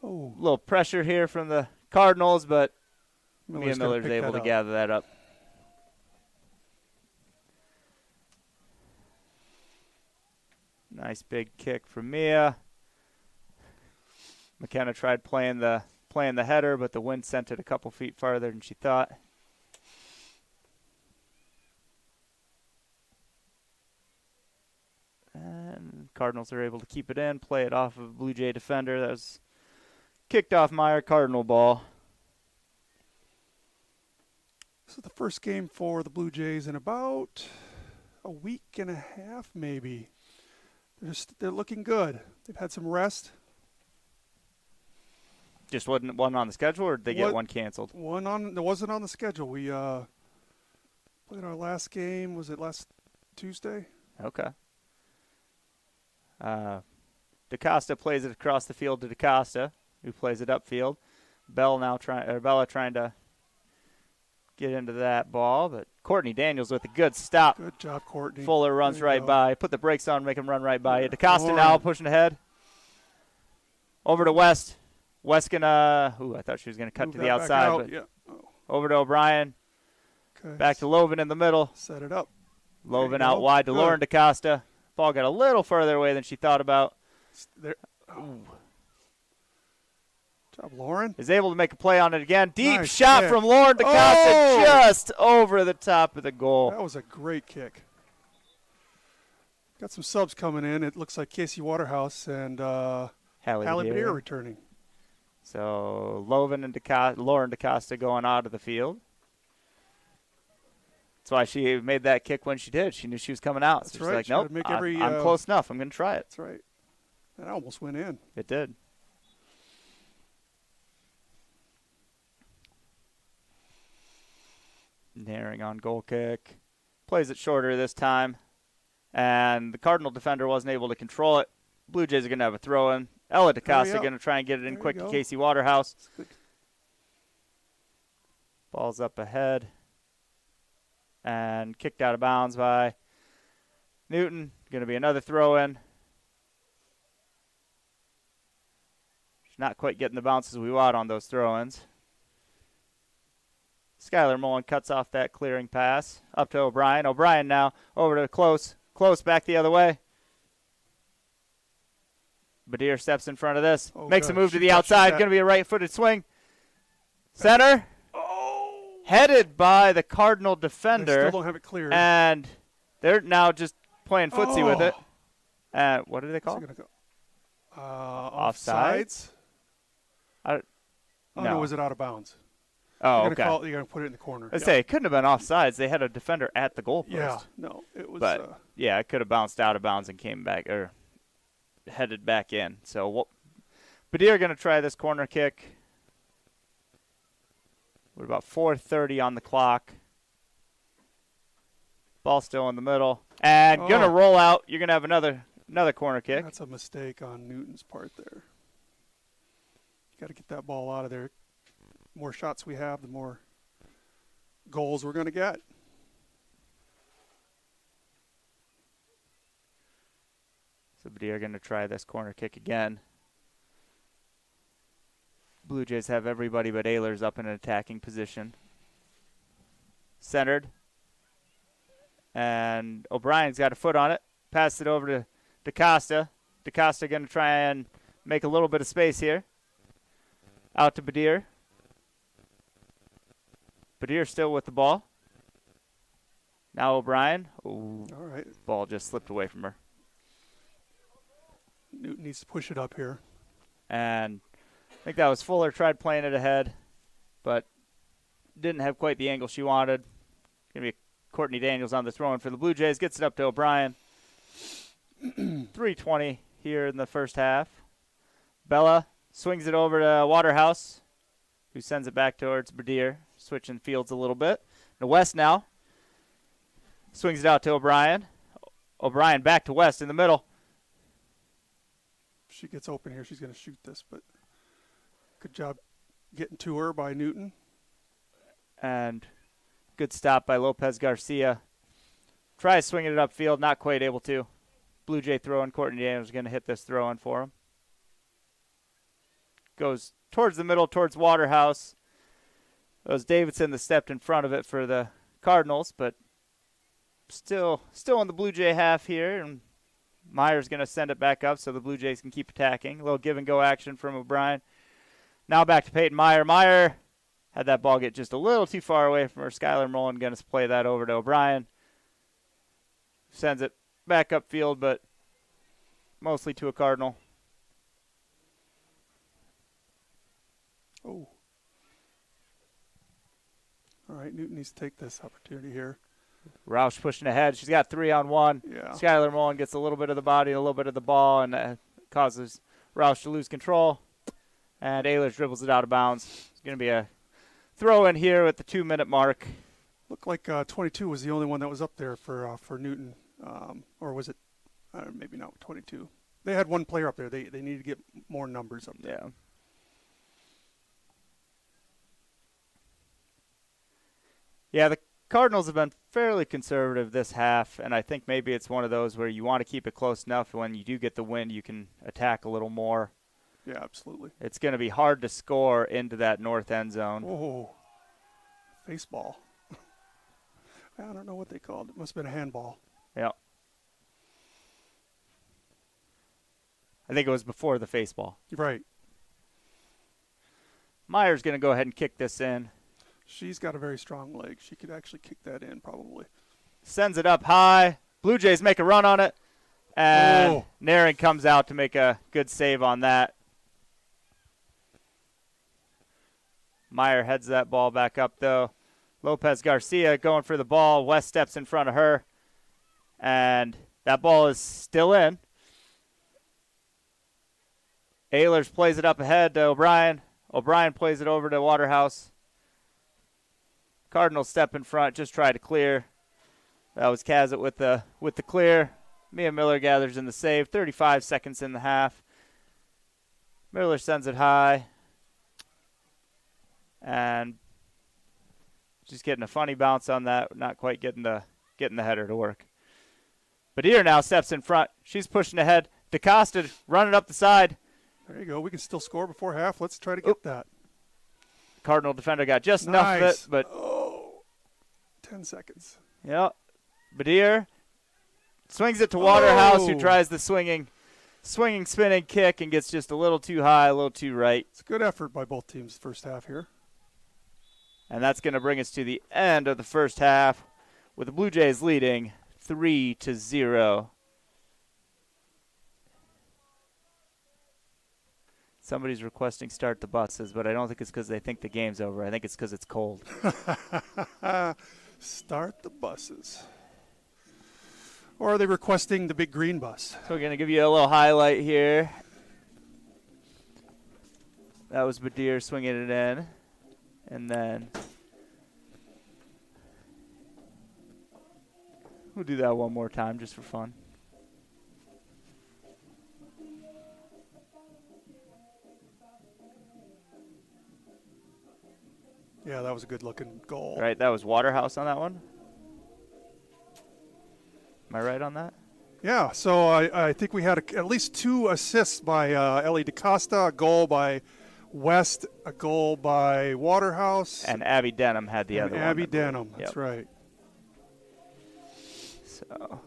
[SPEAKER 3] Oh,
[SPEAKER 2] A little pressure here from the Cardinals, but Mia
[SPEAKER 3] gonna
[SPEAKER 2] Miller's
[SPEAKER 3] pick
[SPEAKER 2] able
[SPEAKER 3] that
[SPEAKER 2] to
[SPEAKER 3] up.
[SPEAKER 2] gather that up. Nice big kick from Mia. McKenna tried playing the header, but the wind sent it a couple feet farther than she thought. And Cardinals are able to keep it in, play it off of a Blue Jay defender. That was kicked off Meyer, Cardinal ball.
[SPEAKER 3] This is the first game for the Blue Jays in about a week and a half, maybe. They're looking good. They've had some rest.
[SPEAKER 2] Just wasn't one on the schedule, or did they get one canceled?
[SPEAKER 3] There wasn't on the schedule. We played our last game. Was it last Tuesday?
[SPEAKER 2] Okay. DaCosta plays it across the field to DaCosta, who plays it upfield. Bella trying to get into that ball, but Courtney Daniels with a good stop.
[SPEAKER 3] Good job, Courtney.
[SPEAKER 2] Fuller runs right by. Put the brakes on, make him run right by you. DaCosta now pushing ahead. Over to West. West gonna. I thought she was gonna cut
[SPEAKER 3] Move
[SPEAKER 2] to the
[SPEAKER 3] that back
[SPEAKER 2] outside,
[SPEAKER 3] out.
[SPEAKER 2] but
[SPEAKER 3] Yeah.
[SPEAKER 2] over to O'Brien.
[SPEAKER 3] Okay.
[SPEAKER 2] Back to Loven in the middle.
[SPEAKER 3] Set it up.
[SPEAKER 2] Loven out wide to Lauren DaCosta. Ball got a little further away than she thought about.
[SPEAKER 3] There. Oh. Good job, Lauren.
[SPEAKER 2] Is able to make a play on it again. Deep
[SPEAKER 3] Nice
[SPEAKER 2] shot
[SPEAKER 3] kick.
[SPEAKER 2] from Lauren DaCosta,
[SPEAKER 3] Oh!
[SPEAKER 2] just over the top of the goal.
[SPEAKER 3] That was a great kick. Got some subs coming in. It looks like Casey Waterhouse and Hallie Badier returning.
[SPEAKER 2] So Loven and Lauren DaCosta going out of the field. That's why she made that kick when she did. She knew she was coming out.
[SPEAKER 3] That's
[SPEAKER 2] so she's
[SPEAKER 3] right.
[SPEAKER 2] like, nope, I'm close enough. I'm going to try it.
[SPEAKER 3] That's right. That almost went in.
[SPEAKER 2] It did. Naring on goal kick. Plays it shorter this time. And the Cardinal defender wasn't able to control it. Blue Jays are going to have a throw-in. Ella DaCosta going to try and get it in quick to Casey Waterhouse. Ball's up ahead. And kicked out of bounds by Newton. Going to be another throw-in. She's not quite getting the bounces we want on those throw-ins. Skylar Mullen cuts off that clearing pass. Up to O'Brien. O'Brien now over to Close. Close back the other way. Badier steps in front of this. Makes a move to the outside. Going to be a right-footed swing. Center. Headed by the Cardinal defender.
[SPEAKER 3] They still don't have it cleared.
[SPEAKER 2] And they're now just playing footsie with it. What do they call it?
[SPEAKER 3] Offsides? No, was it out of bounds?
[SPEAKER 2] Oh,
[SPEAKER 3] you're
[SPEAKER 2] okay.
[SPEAKER 3] You're going to put it in the corner.
[SPEAKER 2] I say it couldn't have been offsides. They had a defender at the goalpost.
[SPEAKER 3] Yeah, no, it was.
[SPEAKER 2] But it could have bounced out of bounds and came back or headed back in. So Badier going to try this corner kick. We're about 4:30 on the clock. Ball still in the middle, and going to roll out. You're going to have another corner kick.
[SPEAKER 3] That's a mistake on Newton's part there. Got to get that ball out of there. The more shots we have, the more goals we're going to get.
[SPEAKER 2] So Badier going to try this corner kick again. Blue Jays have everybody but Ehlers up in an attacking position. Centered. And O'Brien's got a foot on it. Passed it over to DaCosta. DaCosta going to try and make a little bit of space here. Out to Badier. Badier still with the ball. Now O'Brien. Ooh,
[SPEAKER 3] all right.
[SPEAKER 2] Ball just slipped away from her.
[SPEAKER 3] Newton needs to push it up here.
[SPEAKER 2] And I think that was Fuller. Tried playing it ahead, but didn't have quite the angle she wanted. Going to be Courtney Daniels on the throw-in for the Blue Jays. Gets it up to O'Brien. 3:20 here in the first half. Bella swings it over to Waterhouse, who sends it back towards Badier, switching fields a little bit. To West now. Swings it out to O'Brien. O'Brien back to West in the middle.
[SPEAKER 3] If she gets open here, she's going to shoot this, but good job getting to her by Newton.
[SPEAKER 2] And good stop by Lopez Garcia. Tries swinging it upfield, not quite able to. Blue Jay throw-in. Courtney Daniels is going to hit this throw-in for him. Goes towards the middle, towards Waterhouse. It was Davidson that stepped in front of it for the Cardinals, but still in the Blue Jay half here, and Meyer's going to send it back up so the Blue Jays can keep attacking. A little give-and-go action from O'Brien. Now back to Peyton Meyer. Meyer had that ball get just a little too far away from her. Skylar Mullen going to play that over to O'Brien. Sends it back upfield, but mostly to a Cardinal.
[SPEAKER 3] Oh. All right, Newton needs to take this opportunity here.
[SPEAKER 2] Roush pushing ahead. She's got 3-on-1.
[SPEAKER 3] Yeah.
[SPEAKER 2] Skylar Mullen gets a little bit of the body, a little bit of the ball, and causes Roush to lose control. And Ehlers dribbles it out of bounds. It's going to be a throw in here at the 2-minute mark.
[SPEAKER 3] Looked like 22 was the only one that was up there for Newton. Or was it maybe not 22. They had one player up there. They needed to get more numbers up there.
[SPEAKER 2] Yeah. Yeah, the Cardinals have been fairly conservative this half, and I think maybe it's one of those where you want to keep it close enough when you do get the win, you can attack a little more.
[SPEAKER 3] Yeah, absolutely.
[SPEAKER 2] It's going to be hard to score into that north end zone.
[SPEAKER 3] Oh, baseball. I don't know what they called it. Must have been a handball.
[SPEAKER 2] Yeah. I think it was before the faceball.
[SPEAKER 3] Right.
[SPEAKER 2] Meyer's going to go ahead and kick this in.
[SPEAKER 3] She's got a very strong leg. She could actually kick that in probably.
[SPEAKER 2] Sends it up high. Blue Jays make a run on it. And Nairn comes out to make a good save on that. Meyer heads that ball back up, though. Lopez Garcia going for the ball. West steps in front of her. And that ball is still in. Ehlers plays it up ahead to O'Brien. O'Brien plays it over to Waterhouse. Cardinals step in front, just try to clear. That was Kazet with the clear. Mia Miller gathers in the save. 35 seconds in the half. Miller sends it high. And just getting a funny bounce on that, not quite getting the header to work. Badir now steps in front. She's pushing ahead. DeCosta running up the side.
[SPEAKER 3] There you go. We can still score before half. Let's try to get that.
[SPEAKER 2] Cardinal defender got just enough of it, but
[SPEAKER 3] 10 seconds.
[SPEAKER 2] Yeah. Badir swings it to Waterhouse, who tries the swinging, spinning kick and gets just a little too high, a little too right.
[SPEAKER 3] It's a good effort by both teams first half here.
[SPEAKER 2] And that's going to bring us to the end of the first half with the Blue Jays leading 3-0. Somebody's requesting start the buses, but I don't think it's because they think the game's over. I think it's because it's cold.
[SPEAKER 3] Start the buses. Or are they requesting the big green bus?
[SPEAKER 2] So we're going to give you a little highlight here. That was Badir swinging it in. And then we'll do that one more time just for fun.
[SPEAKER 3] Yeah, that was a good-looking goal.
[SPEAKER 2] Right, that was Waterhouse on that one. Am I right on that?
[SPEAKER 3] Yeah, so I think we had at least 2 assists by Ellie DeCosta, a goal by West, a goal by Waterhouse.
[SPEAKER 2] And Abby Denham had the other one.
[SPEAKER 3] Abby Denham, that's right.
[SPEAKER 2] So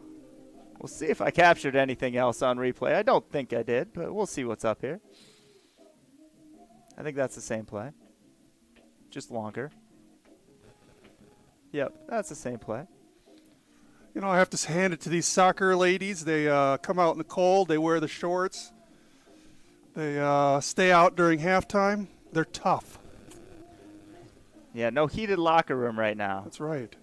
[SPEAKER 2] we'll see if I captured anything else on replay. I don't think I did, but we'll see what's up here. I think that's the same play. Just longer. Yep, that's the same play.
[SPEAKER 3] You know, I have to hand it to these soccer ladies. They come out in the cold. They wear the shorts. They stay out during halftime. They're tough.
[SPEAKER 2] Yeah, no heated locker room right now.
[SPEAKER 3] That's right.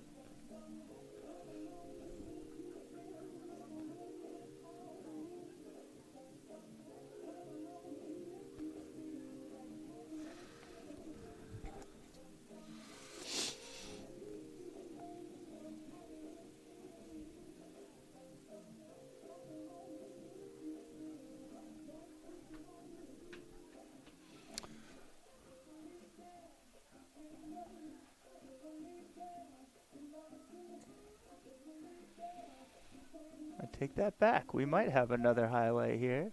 [SPEAKER 2] I take that back. We might have another highlight here.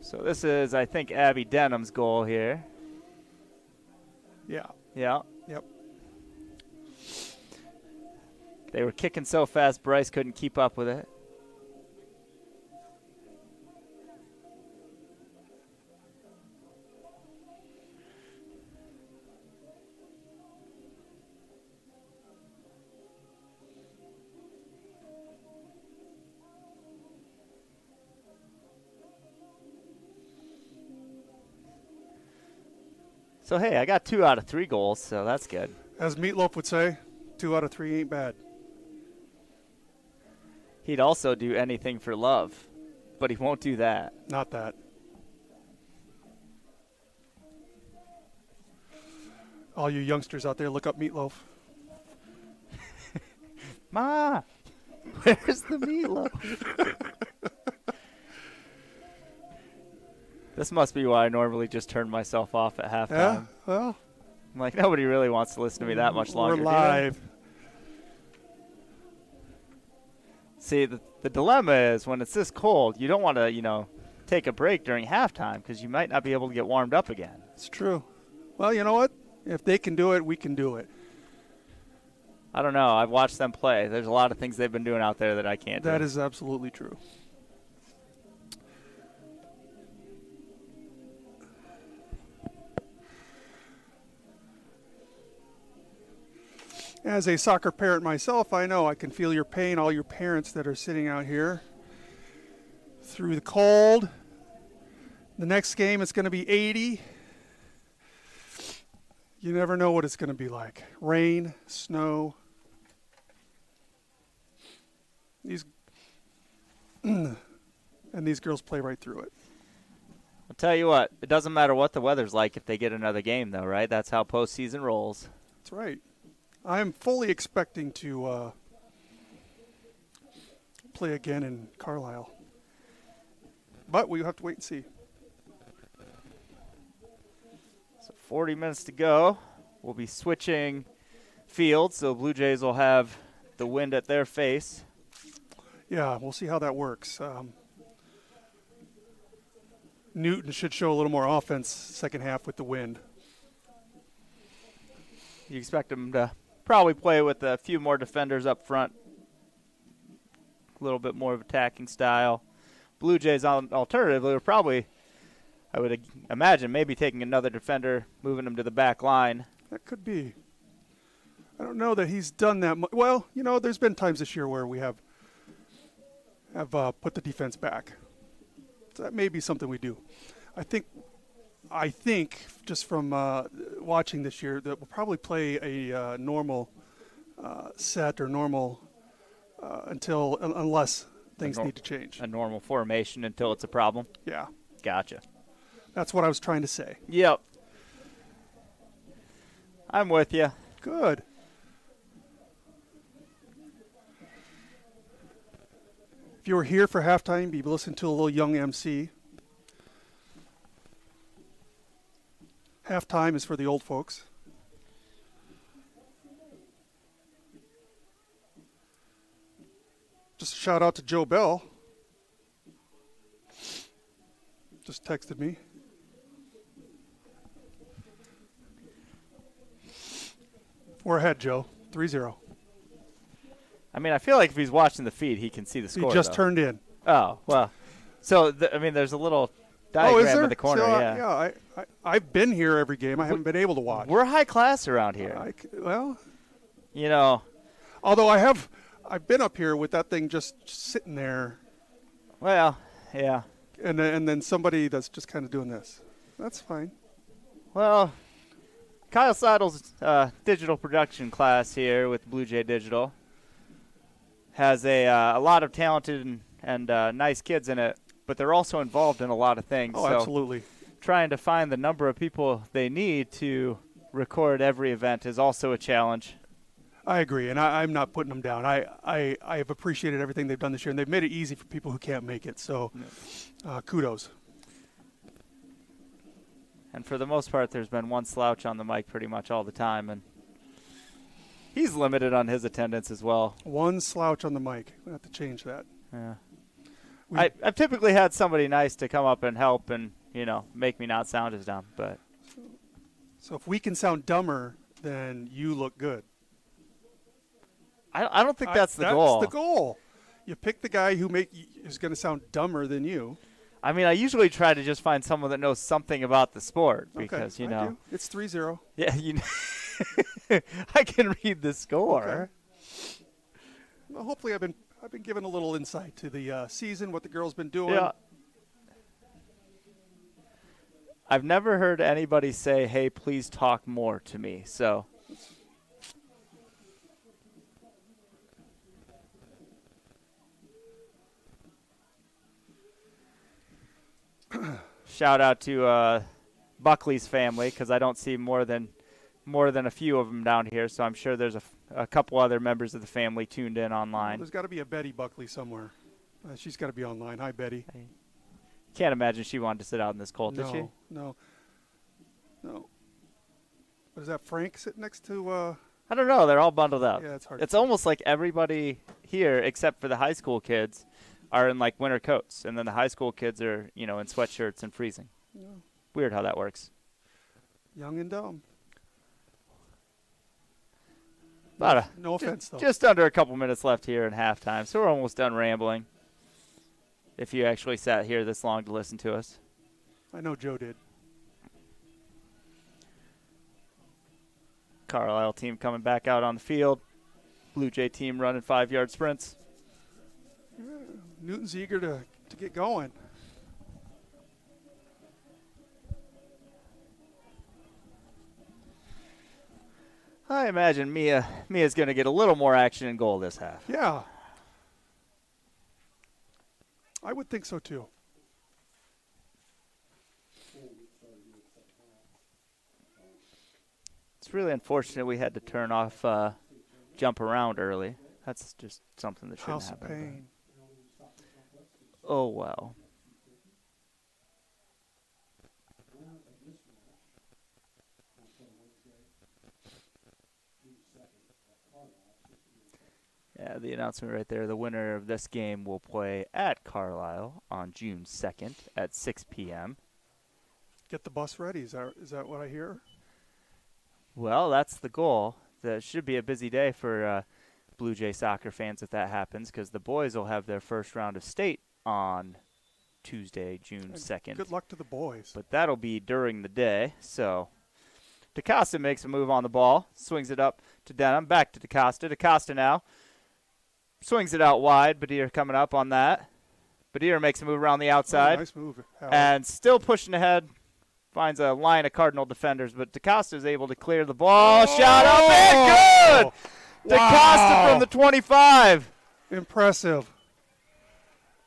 [SPEAKER 2] So this is, I think, Abby Denham's goal here.
[SPEAKER 3] Yeah.
[SPEAKER 2] Yeah.
[SPEAKER 3] Yep.
[SPEAKER 2] They were kicking so fast, Bryce couldn't keep up with it. So, hey, I got 2 out of 3 goals, so that's good.
[SPEAKER 3] As Meatloaf would say, 2 out of 3 ain't bad.
[SPEAKER 2] He'd also do anything for love, but he won't do that.
[SPEAKER 3] Not that. All you youngsters out there, look up Meatloaf.
[SPEAKER 2] Ma, where's the meatloaf? This must be why I normally just turn myself off at halftime.
[SPEAKER 3] Yeah, well,
[SPEAKER 2] I'm like, nobody really wants to listen to me that much longer.
[SPEAKER 3] we're live.
[SPEAKER 2] See, the dilemma is when it's this cold, you don't want to, take a break during halftime because you might not be able to get warmed up again.
[SPEAKER 3] It's true. Well, you know what? If they can do it, we can do it.
[SPEAKER 2] I don't know. I've watched them play. There's a lot of things they've been doing out there that I can't do.
[SPEAKER 3] That is absolutely true. As a soccer parent myself, I know I can feel your pain, all your parents that are sitting out here through the cold. The next game, it's going to be 80. You never know what it's going to be like. Rain, snow. And these girls play right through it.
[SPEAKER 2] I'll tell you what, it doesn't matter what the weather's like if they get another game, though, right? That's how postseason rolls.
[SPEAKER 3] That's right. I am fully expecting to play again in Carlisle. But we have to wait and see.
[SPEAKER 2] So 40 minutes to go. We'll be switching fields, so Blue Jays will have the wind at their face.
[SPEAKER 3] Yeah, we'll see how that works. Newton should show a little more offense second half with the wind.
[SPEAKER 2] You expect them to probably play with a few more defenders up front, a little bit more of attacking style. Blue Jays, alternatively, are probably, I would imagine, maybe taking another defender, moving him to the back line.
[SPEAKER 3] That could be. I don't know that he's done that much. Well, there's been times this year where we have put the defense back. So that may be something we do. I think just from watching this year that we'll probably play a normal set or normal unless things need to change.
[SPEAKER 2] A normal formation until it's a problem?
[SPEAKER 3] Yeah.
[SPEAKER 2] Gotcha.
[SPEAKER 3] That's what I was trying to say.
[SPEAKER 2] Yep. I'm with you.
[SPEAKER 3] Good. If you were here for halftime, you'd be listening to a little young MC. Halftime is for the old folks. Just a shout out to Joe Bell. Just texted me. We're ahead, Joe. 3-0.
[SPEAKER 2] I mean, I feel like if he's watching the feed, he can see the score.
[SPEAKER 3] He just turned in.
[SPEAKER 2] Oh, well. So, there's a little diagram in the corner.
[SPEAKER 3] So,
[SPEAKER 2] yeah.
[SPEAKER 3] I've been here every game. I haven't been able to watch.
[SPEAKER 2] We're high class around here.
[SPEAKER 3] Although I've been up here with that thing just sitting there.
[SPEAKER 2] Well, yeah.
[SPEAKER 3] And then somebody that's just kind of doing this. That's fine.
[SPEAKER 2] Well, Kyle Seidel's digital production class here with Blue Jay Digital has a lot of talented and nice kids in it, but they're also involved in a lot of things.
[SPEAKER 3] Oh,
[SPEAKER 2] so
[SPEAKER 3] absolutely.
[SPEAKER 2] Trying to find the number of people they need to record every event is also a challenge.
[SPEAKER 3] I agree, and I'm not putting them down. I have appreciated everything they've done this year, and they've made it easy for people who can't make it. So, kudos.
[SPEAKER 2] And for the most part, there's been one slouch on the mic pretty much all the time, and he's limited on his attendance as well.
[SPEAKER 3] One slouch on the mic. We have to change that.
[SPEAKER 2] Yeah. I've typically had somebody nice to come up and help and, make me not sound as dumb. But
[SPEAKER 3] so if we can sound dumber, then you look good.
[SPEAKER 2] I don't think that's the goal.
[SPEAKER 3] That's the goal. You pick the guy who is going to sound dumber than you.
[SPEAKER 2] I mean, I usually try to just find someone that knows something about the sport because,
[SPEAKER 3] I do. It's 3-0.
[SPEAKER 2] Yeah, I can read the score.
[SPEAKER 3] Okay. Well, hopefully I've been given a little insight to the season, what the girls been doing.
[SPEAKER 2] Yeah. I've never heard anybody say, "Hey, please talk more" to me. So shout out to Buckley's family because I don't see more than more than a few of them down here, so I'm sure there's a couple other members of the family tuned in online.
[SPEAKER 3] There's got to be a Betty Buckley somewhere. She's got to be online. Hi, Betty.
[SPEAKER 2] Can't imagine she wanted to sit out in this cold, did she?
[SPEAKER 3] No. Is that Frank sitting next to?
[SPEAKER 2] I don't know. They're all bundled up.
[SPEAKER 3] Yeah, it's hard.
[SPEAKER 2] It's almost like everybody here, except for the high school kids, are in like winter coats, and then the high school kids are, in sweatshirts and freezing.
[SPEAKER 3] Yeah.
[SPEAKER 2] Weird how that works.
[SPEAKER 3] Young and dumb. No offense, though.
[SPEAKER 2] Just under a couple minutes left here in halftime, so we're almost done rambling. If you actually sat here this long to listen to us.
[SPEAKER 3] I know Joe did.
[SPEAKER 2] Carlisle team coming back out on the field. Blue Jay team running 5-yard sprints.
[SPEAKER 3] Yeah, Newton's eager to get going.
[SPEAKER 2] I imagine Mia's going to get a little more action in goal this half.
[SPEAKER 3] Yeah. I would think so, too.
[SPEAKER 2] It's really unfortunate we had to turn off jump around early. That's just something that shouldn't
[SPEAKER 3] House
[SPEAKER 2] happen.
[SPEAKER 3] of pain.
[SPEAKER 2] Oh, well. Yeah, the announcement right there. The winner of this game will play at Carlisle on June 2nd at 6 p.m.
[SPEAKER 3] Get the bus ready. Is that what I hear?
[SPEAKER 2] Well, that's the goal. That should be a busy day for Blue Jay soccer fans if that happens, because the boys will have their first round of state on Tuesday, June 2nd.
[SPEAKER 3] Good luck to the boys.
[SPEAKER 2] But that'll be during the day. So DaCosta makes a move on the ball, swings it up to Denham, back to DaCosta. DaCosta now swings it out wide. Badir coming up on that. Badir makes a move around the outside.
[SPEAKER 3] Oh, nice move, Howard.
[SPEAKER 2] And still pushing ahead. Finds a line of Cardinal defenders, but DaCosta is able to clear the ball. Shot up and good!
[SPEAKER 3] Wow.
[SPEAKER 2] DaCosta from the 25.
[SPEAKER 3] Impressive.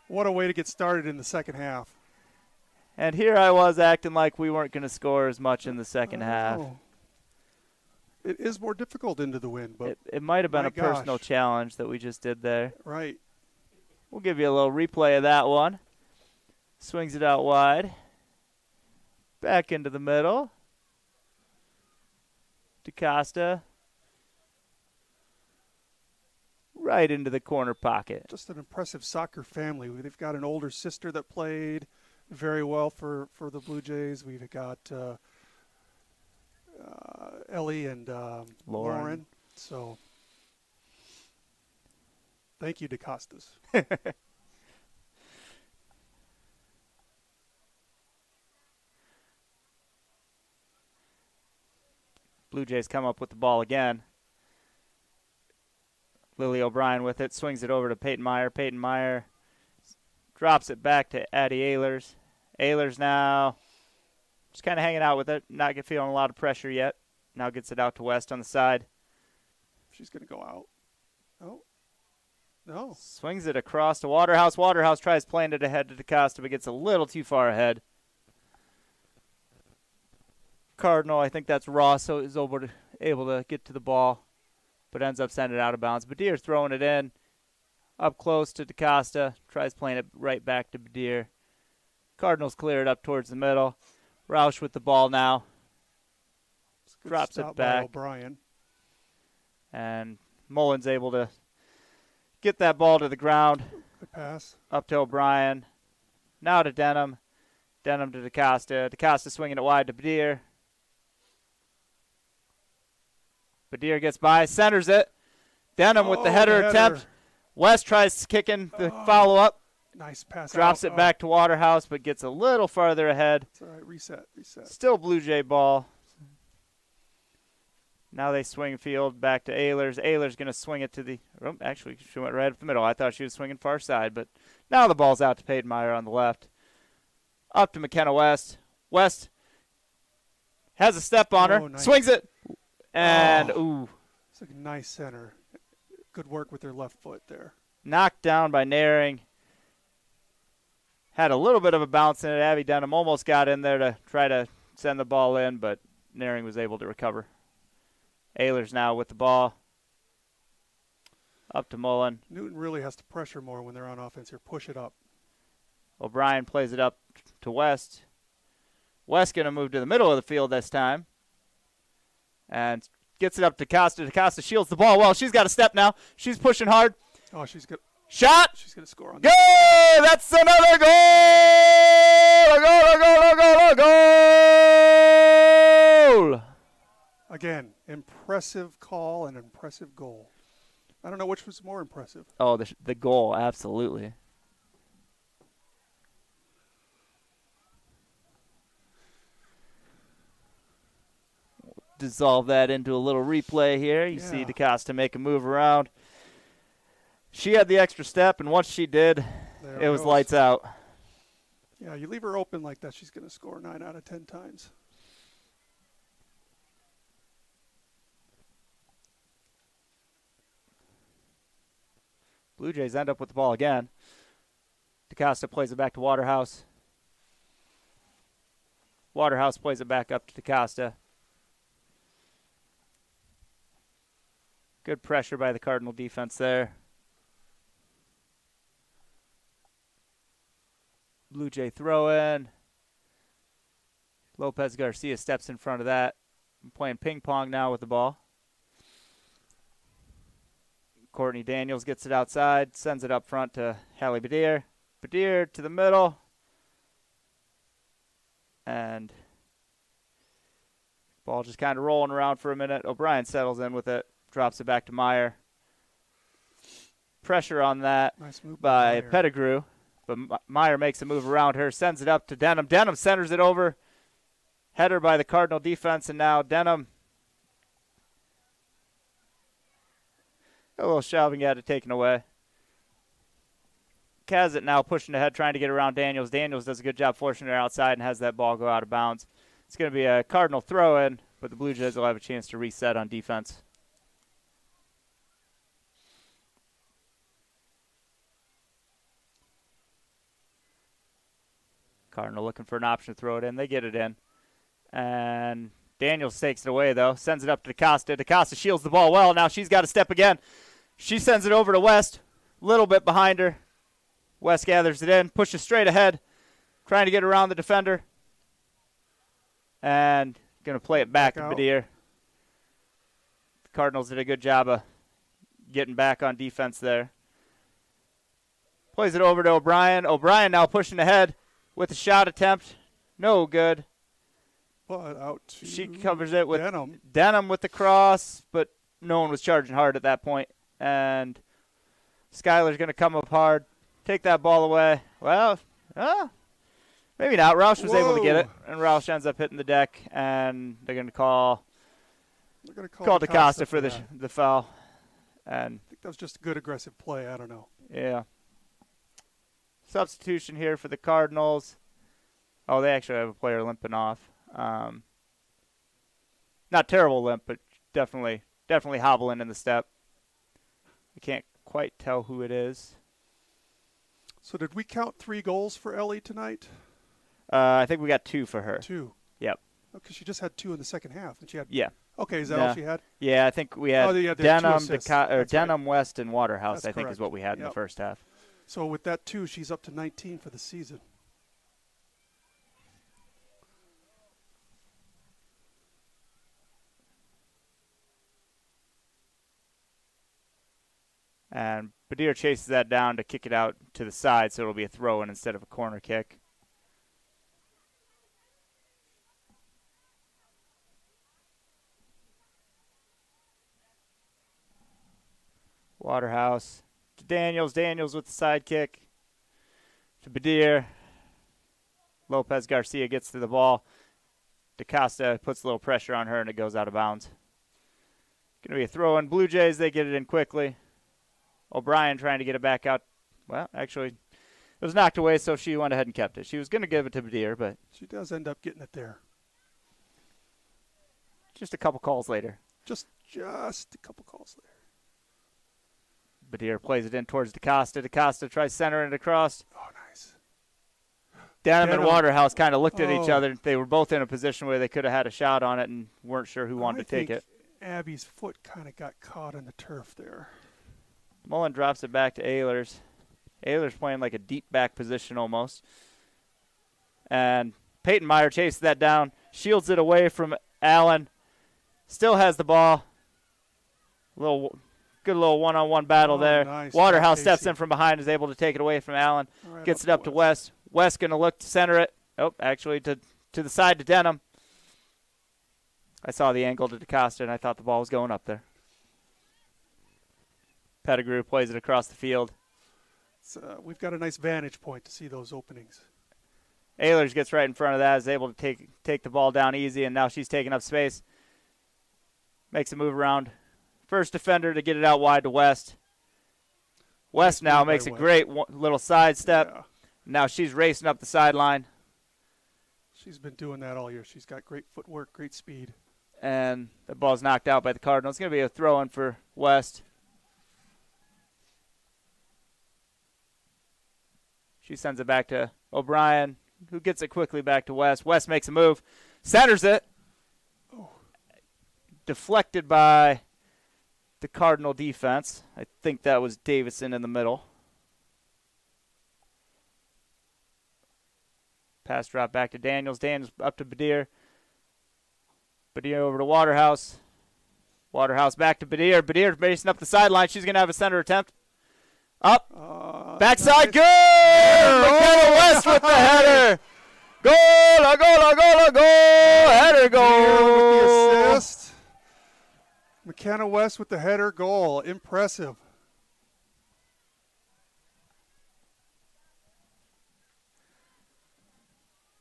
[SPEAKER 3] What a way to get started in the second half.
[SPEAKER 2] And here I was acting like we weren't going to score as much in the second half.
[SPEAKER 3] It is more difficult into the wind, but
[SPEAKER 2] it might have been a
[SPEAKER 3] gosh.
[SPEAKER 2] personal challenge that we just did there.
[SPEAKER 3] Right.
[SPEAKER 2] We'll give you a little replay of that one. Swings it out wide. Back into the middle. DaCosta. Right into the corner pocket.
[SPEAKER 3] Just an impressive soccer family. They've got an older sister that played very well for the Blue Jays. We've got Ellie and Lauren. So thank you, DaCostas.
[SPEAKER 2] Blue Jays come up with the ball again. Lily O'Brien with it, swings it over to Peyton Meyer. Peyton Meyer drops it back to Addie Ehlers. Ehlers now just kind of hanging out with it, not feeling a lot of pressure yet. Now gets it out to West on the side.
[SPEAKER 3] She's going to go out. Oh, no.
[SPEAKER 2] Swings it across to Waterhouse. Waterhouse tries playing it ahead to DaCosta, but gets a little too far ahead. Cardinal, I think that's Ross, so is able to get to the ball, but ends up sending it out of bounds. Badir throwing it in, up close to DaCosta, tries playing it right back to Badir. Cardinals clear it up towards the middle. Roush with the ball now. Drops it back.
[SPEAKER 3] O'Brien.
[SPEAKER 2] And Mullen's able to get that ball to the ground.
[SPEAKER 3] Good pass.
[SPEAKER 2] Up to O'Brien. Now to Denham. Denham to DaCosta. DaCosta swinging it wide to Badir. Badir gets by, centers it. Denham with the header attempt. West tries kicking the follow-up.
[SPEAKER 3] Nice pass.
[SPEAKER 2] Drops it back to Waterhouse, but gets a little farther ahead.
[SPEAKER 3] It's all right. Reset.
[SPEAKER 2] Still Blue Jay ball. Now they swing field back to Ehlers. Ehlers going to swing it to the – actually, she went right up the middle. I thought she was swinging far side, but now the ball's out to Peyton Meyer on the left. Up to McKenna West. West has a step on her.
[SPEAKER 3] Nice.
[SPEAKER 2] Swings it. And, ooh.
[SPEAKER 3] It's a nice center. Good work with their left foot there.
[SPEAKER 2] Knocked down by Naring. Had a little bit of a bounce in it. Abby Denham almost got in there to try to send the ball in, but Naring was able to recover. Ehlers now with the ball. Up to Mullen.
[SPEAKER 3] Newton really has to pressure more when they're on offense here. Push it up.
[SPEAKER 2] O'Brien plays it up to West. West going to move to the middle of the field this time. And gets it up to Costa. DaCosta shields the ball well. She's got a step now. She's pushing hard.
[SPEAKER 3] Oh, she's good.
[SPEAKER 2] Shot.
[SPEAKER 3] She's going to score on
[SPEAKER 2] Go!
[SPEAKER 3] that.
[SPEAKER 2] That's another goal! A goal!
[SPEAKER 3] Again, impressive call and impressive goal. I don't know which was more impressive.
[SPEAKER 2] Oh, the goal, absolutely. Dissolve that into a little replay here. You see DaCosta make a move around. She had the extra step, and once she did, it was lights out.
[SPEAKER 3] Yeah, you leave her open like that, she's going to score 9 out of 10 times.
[SPEAKER 2] Blue Jays end up with the ball again. DaCosta plays it back to Waterhouse. Waterhouse plays it back up to DaCosta. Good pressure by the Cardinal defense there. Blue Jay throw in. Lopez Garcia steps in front of that. I'm playing ping pong now with the ball. Courtney Daniels gets it outside, sends it up front to Hallie Badir. Badir to the middle. And ball just kind of rolling around for a minute. O'Brien settles in with it. Drops it back to Meyer. Pressure on that
[SPEAKER 3] nice move
[SPEAKER 2] by Pettigrew. But Meyer makes a move around her, sends it up to Denham. Denham centers it over. Header by the Cardinal defense, and now Denham. A little shoving, got it taken away. Kazit now pushing ahead, trying to get around Daniels. Daniels does a good job forcing her outside and has that ball go out of bounds. It's going to be a Cardinal throw-in, but the Blue Jays will have a chance to reset on defense. Cardinal looking for an option to throw it in. They get it in. And Daniels takes it away, though. Sends it up to DaCosta. DaCosta shields the ball well. Now she's got to step again. She sends it over to West. A little bit behind her. West gathers it in. Pushes straight ahead. Trying to get around the defender. And going to play it back to Badir. The Cardinals did a good job of getting back on defense there. Plays it over to O'Brien. O'Brien now pushing ahead with a shot attempt. No good.
[SPEAKER 3] But out to
[SPEAKER 2] she covers it with
[SPEAKER 3] Denham
[SPEAKER 2] with the cross, but no one was charging hard at that point. And Skyler's going to come up hard, take that ball away. Well, maybe not. Roush was able to get it, and Roush ends up hitting the deck, and they're going to call DaCosta for the foul. And
[SPEAKER 3] I think that was just a good aggressive play. I don't know.
[SPEAKER 2] Yeah. Substitution here for the Cardinals. Oh, they actually have a player limping off. Not terrible limp, but definitely hobbling in the step. I can't quite tell who it is.
[SPEAKER 3] So did we count 3 goals for Ellie tonight?
[SPEAKER 2] I think we got 2 for her.
[SPEAKER 3] 2.
[SPEAKER 2] Yep.
[SPEAKER 3] Because she just had 2 in the second half, and she had.
[SPEAKER 2] Yeah.
[SPEAKER 3] Okay, is that all she had?
[SPEAKER 2] Yeah, I think we had Denham, West, and Waterhouse.
[SPEAKER 3] That's
[SPEAKER 2] I think
[SPEAKER 3] correct.
[SPEAKER 2] is what we had in the first half.
[SPEAKER 3] So with that 2, she's up to 19 for the season.
[SPEAKER 2] And Badir chases that down to kick it out to the side, so it'll be a throw-in instead of a corner kick. Waterhouse to Daniels. Daniels with the side kick to Badir. Lopez Garcia gets to the ball. DaCosta puts a little pressure on her, and it goes out of bounds. Going to be a throw-in. Blue Jays, they get it in quickly. O'Brien trying to get it back out. Well, actually, it was knocked away, so she went ahead and kept it. She was going to give it to Badir, but
[SPEAKER 3] she does end up getting it there.
[SPEAKER 2] Just a couple calls later.
[SPEAKER 3] Just a couple calls later.
[SPEAKER 2] Badir plays it in towards DaCosta. DaCosta tries centering it across.
[SPEAKER 3] Oh, nice.
[SPEAKER 2] Denham and Waterhouse kind of looked at each other. They were both in a position where they could have had a shot on it and weren't sure who wanted to take it.
[SPEAKER 3] Abby's foot kind of got caught in the turf there.
[SPEAKER 2] Mullen drops it back to Ehlers. Ehlers playing like a deep back position almost. And Peyton Meyer chases that down, shields it away from Allen. Still has the ball. Good little one-on-one battle there.
[SPEAKER 3] Nice.
[SPEAKER 2] Waterhouse steps in from behind, is able to take it away from Allen.
[SPEAKER 3] Right,
[SPEAKER 2] gets it up to West. West going to look to center it. Oh, actually to the side to Denham. I saw the angle to DeCosta, and I thought the ball was going up there. Pettigrew plays it across the field.
[SPEAKER 3] We've got a nice vantage point to see those openings.
[SPEAKER 2] Ehlers gets right in front of that, is able to take the ball down easy, and now she's taking up space. Makes a move around. First defender to get it out wide to West. West now makes a great little sidestep.
[SPEAKER 3] Yeah.
[SPEAKER 2] Now she's racing up the sideline.
[SPEAKER 3] She's been doing that all year. She's got great footwork, great speed.
[SPEAKER 2] And the ball's knocked out by the Cardinals. It's going to be a throw-in for West. She sends it back to O'Brien, who gets it quickly back to West. West makes a move, centers it.
[SPEAKER 3] Oh.
[SPEAKER 2] Deflected by the Cardinal defense. I think that was Davison in the middle. Pass drop back to Daniels. Daniels up to Badir. Badir over to Waterhouse. Waterhouse back to Badir. Badir racing up the sideline. She's going to have a center attempt. Up. Backside.
[SPEAKER 3] Nice.
[SPEAKER 2] Good! McKenna West with the header. Goal, a goal, a goal, a goal. Header goal.
[SPEAKER 3] With the assist. McKenna West with the header goal. Impressive.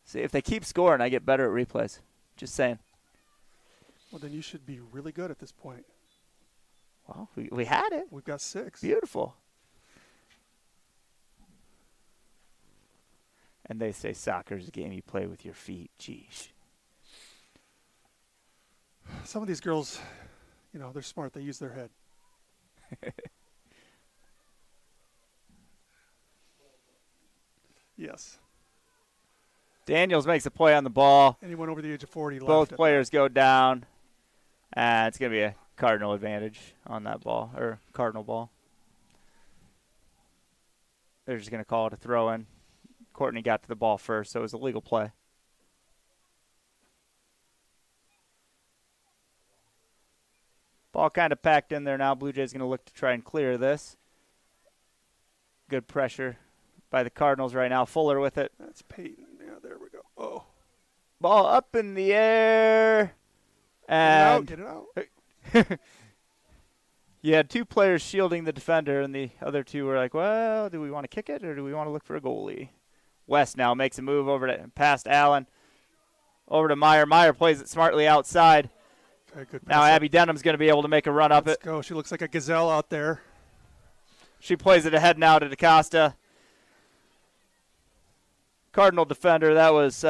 [SPEAKER 2] See, if they keep scoring, I get better at replays. Just saying.
[SPEAKER 3] Well, then you should be really good at this point.
[SPEAKER 2] Well, we had it.
[SPEAKER 3] We've got 6.
[SPEAKER 2] Beautiful. And they say soccer is a game you play with your feet. Jeez.
[SPEAKER 3] Some of these girls, they're smart. They use their head. Yes.
[SPEAKER 2] Daniels makes a play on the ball.
[SPEAKER 3] Anyone over the age of 40 left.
[SPEAKER 2] Both players go down. And it's going to be a Cardinal advantage on that ball, or Cardinal ball. They're just going to call it a throw-in. Courtney got to the ball first, so it was a legal play. Ball kind of packed in there now. Blue Jays going to look to try and clear this. Good pressure by the Cardinals right now. Fuller with it.
[SPEAKER 3] That's Peyton. Yeah, there we go. Oh.
[SPEAKER 2] Ball up in the air. And
[SPEAKER 3] Get it out.
[SPEAKER 2] You had 2 players shielding the defender, and the other 2 were like, well, do we want to kick it or do we want to look for a goalie? West now makes a move over to past Allen. Over to Meyer. Meyer plays it smartly outside.
[SPEAKER 3] Okay, good
[SPEAKER 2] Now Abby Denham's going to be able to make a run up it.
[SPEAKER 3] Let's go. She looks like a gazelle out there.
[SPEAKER 2] She plays it ahead now to DeCosta. Cardinal defender, that was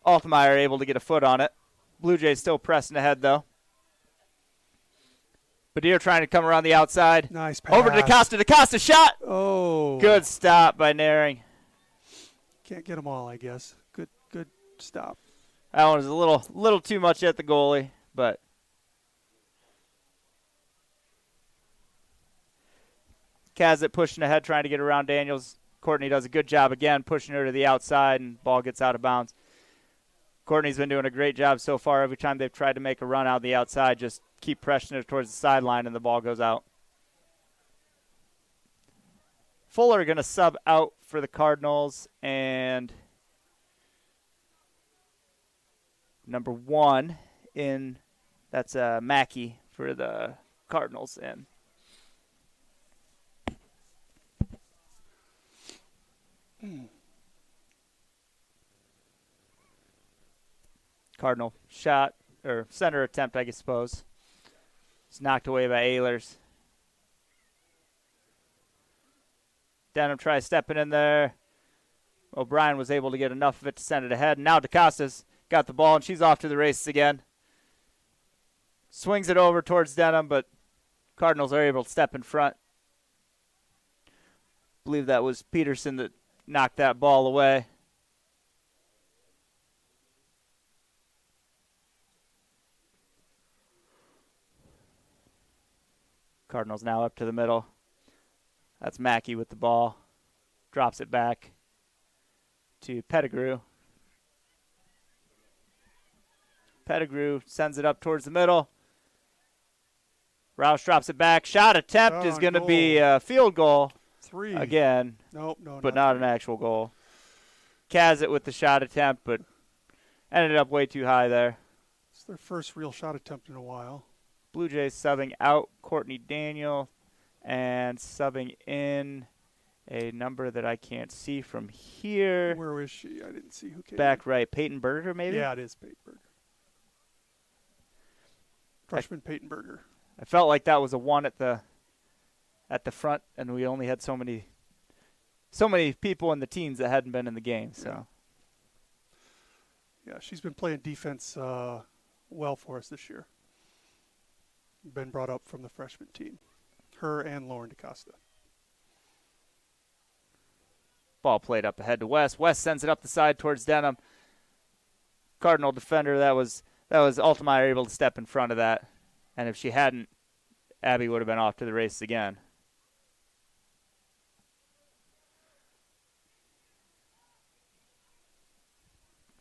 [SPEAKER 2] Altmaier able to get a foot on it. Blue Jays still pressing ahead, though. Badir trying to come around the outside.
[SPEAKER 3] Nice pass.
[SPEAKER 2] Over to DeCosta. DeCosta shot.
[SPEAKER 3] Oh.
[SPEAKER 2] Good stop by Naring.
[SPEAKER 3] Can't get them all, I guess. Good stop.
[SPEAKER 2] That one was a little too much at the goalie, but Kazit pushing ahead, trying to get around Daniels. Courtney does a good job again, pushing her to the outside, and ball gets out of bounds. Courtney's been doing a great job so far. Every time they've tried to make a run out the outside, just keep pressuring it towards the sideline, and the ball goes out. Fuller going to sub out for the Cardinals, and number 1 in, that's Mackey for the Cardinals in. Cardinal shot, or center attempt, I suppose. It's knocked away by Ehlers. Denham tries stepping in there. O'Brien was able to get enough of it to send it ahead. Now DeCosta's got the ball, and she's off to the races again. Swings it over towards Denham, but Cardinals are able to step in front. I believe that was Peterson that knocked that ball away. Cardinals now up to the middle. That's Mackey with the ball. Drops it back to Pettigrew. Pettigrew sends it up towards the middle. Roush drops it back. Shot attempt is going to be a field goal.
[SPEAKER 3] 3.
[SPEAKER 2] Again.
[SPEAKER 3] Nope, no,
[SPEAKER 2] but not
[SPEAKER 3] 3.
[SPEAKER 2] an actual goal. Kazit with the shot attempt, but ended up way too high there.
[SPEAKER 3] It's their first real shot attempt in a while.
[SPEAKER 2] Blue Jays subbing out Courtney Daniel and subbing in a number that I can't see from here.
[SPEAKER 3] Where is she? I didn't see who came
[SPEAKER 2] Back
[SPEAKER 3] in.
[SPEAKER 2] right. Peyton Berger, maybe?
[SPEAKER 3] Yeah, it is Peyton Berger. Freshman Peyton Berger.
[SPEAKER 2] I felt like that was a one at the front, and we only had so many people in the teens that hadn't been in the game. So,
[SPEAKER 3] yeah, she's been playing defense well for us this year. Been brought up from the freshman team. Her and Lauren DaCosta.
[SPEAKER 2] ball played up ahead to West. West sends it up the side towards Denham. Cardinal defender, that was Altemeyer able to step in front of that. And if she hadn't, Abby would have been off to the races again.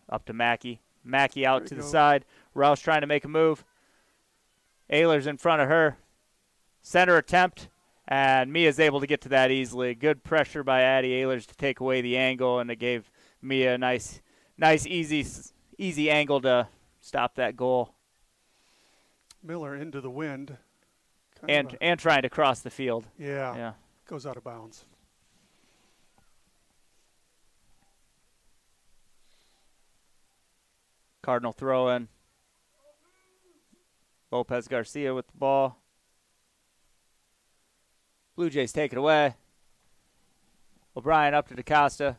[SPEAKER 2] Up to Mackey. Mackey out to the side. Roush trying to make a move. Ehlers in front of her. Center attempt. And Mia's able to get to that easily. Good pressure by Addie Ehlers to take away the angle, and it gave Mia a nice, easy angle to stop that goal.
[SPEAKER 3] Miller into the wind.
[SPEAKER 2] And trying to cross the field.
[SPEAKER 3] Yeah. Goes out of bounds.
[SPEAKER 2] Cardinal throw in. Lopez Garcia with the ball. Blue Jays take it away. O'Brien up to DaCosta.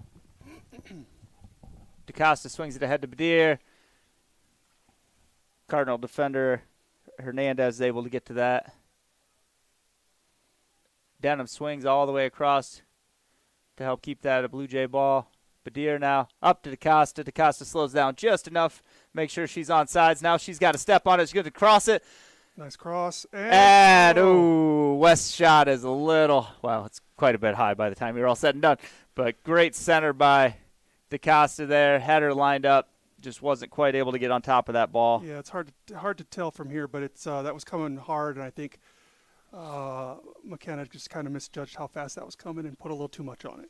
[SPEAKER 2] DaCosta swings it ahead to Badir. Cardinal defender Hernandez is able to get to that. Denham swings all the way across to help keep that a Blue Jay ball. Badir now up to DaCosta. DaCosta slows down just enough. Make sure she's on sides. Now she's got to step on it. She's going to cross it.
[SPEAKER 3] Nice cross.
[SPEAKER 2] West's shot is a little, well, it's quite a bit high by the time you're all said and done. But great center by DaCosta there. Had her lined up. Just wasn't quite able to get on top of that ball.
[SPEAKER 3] Yeah, it's hard to tell from here, but it's that was coming hard, and I think McKenna just kind of misjudged how fast that was coming and put a little too much on it.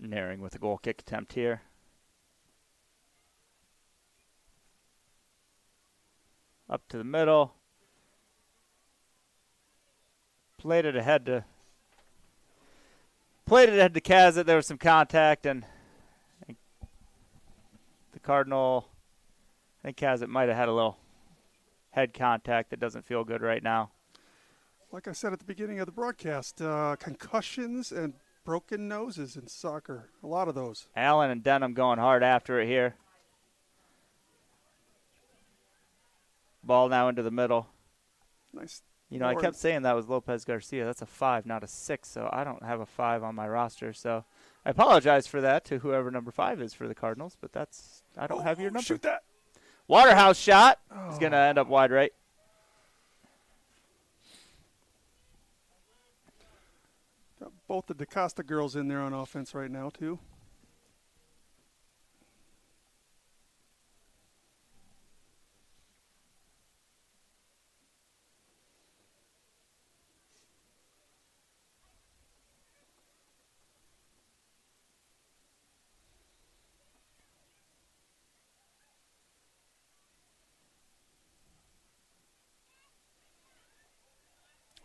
[SPEAKER 2] Naring with a goal kick attempt here. Up to the middle. Played it ahead to Kazit. There was some contact, and the Cardinal, I think Kazit might have had a little head contact that doesn't feel good right now.
[SPEAKER 3] Like I said at the beginning of the broadcast, concussions and broken noses in soccer. A lot of those.
[SPEAKER 2] Allen and Denham going hard after it here. Ball now into the middle.
[SPEAKER 3] Nice.
[SPEAKER 2] You know, I kept saying that was Lopez Garcia. That's a 5, not a 6, so I don't have a 5 on my roster. So I apologize for that to whoever number 5 is for the Cardinals, but I don't have your number.
[SPEAKER 3] Shoot that.
[SPEAKER 2] Waterhouse shot is going to end up wide right.
[SPEAKER 3] Got both the DaCosta girls in there on offense right now, too.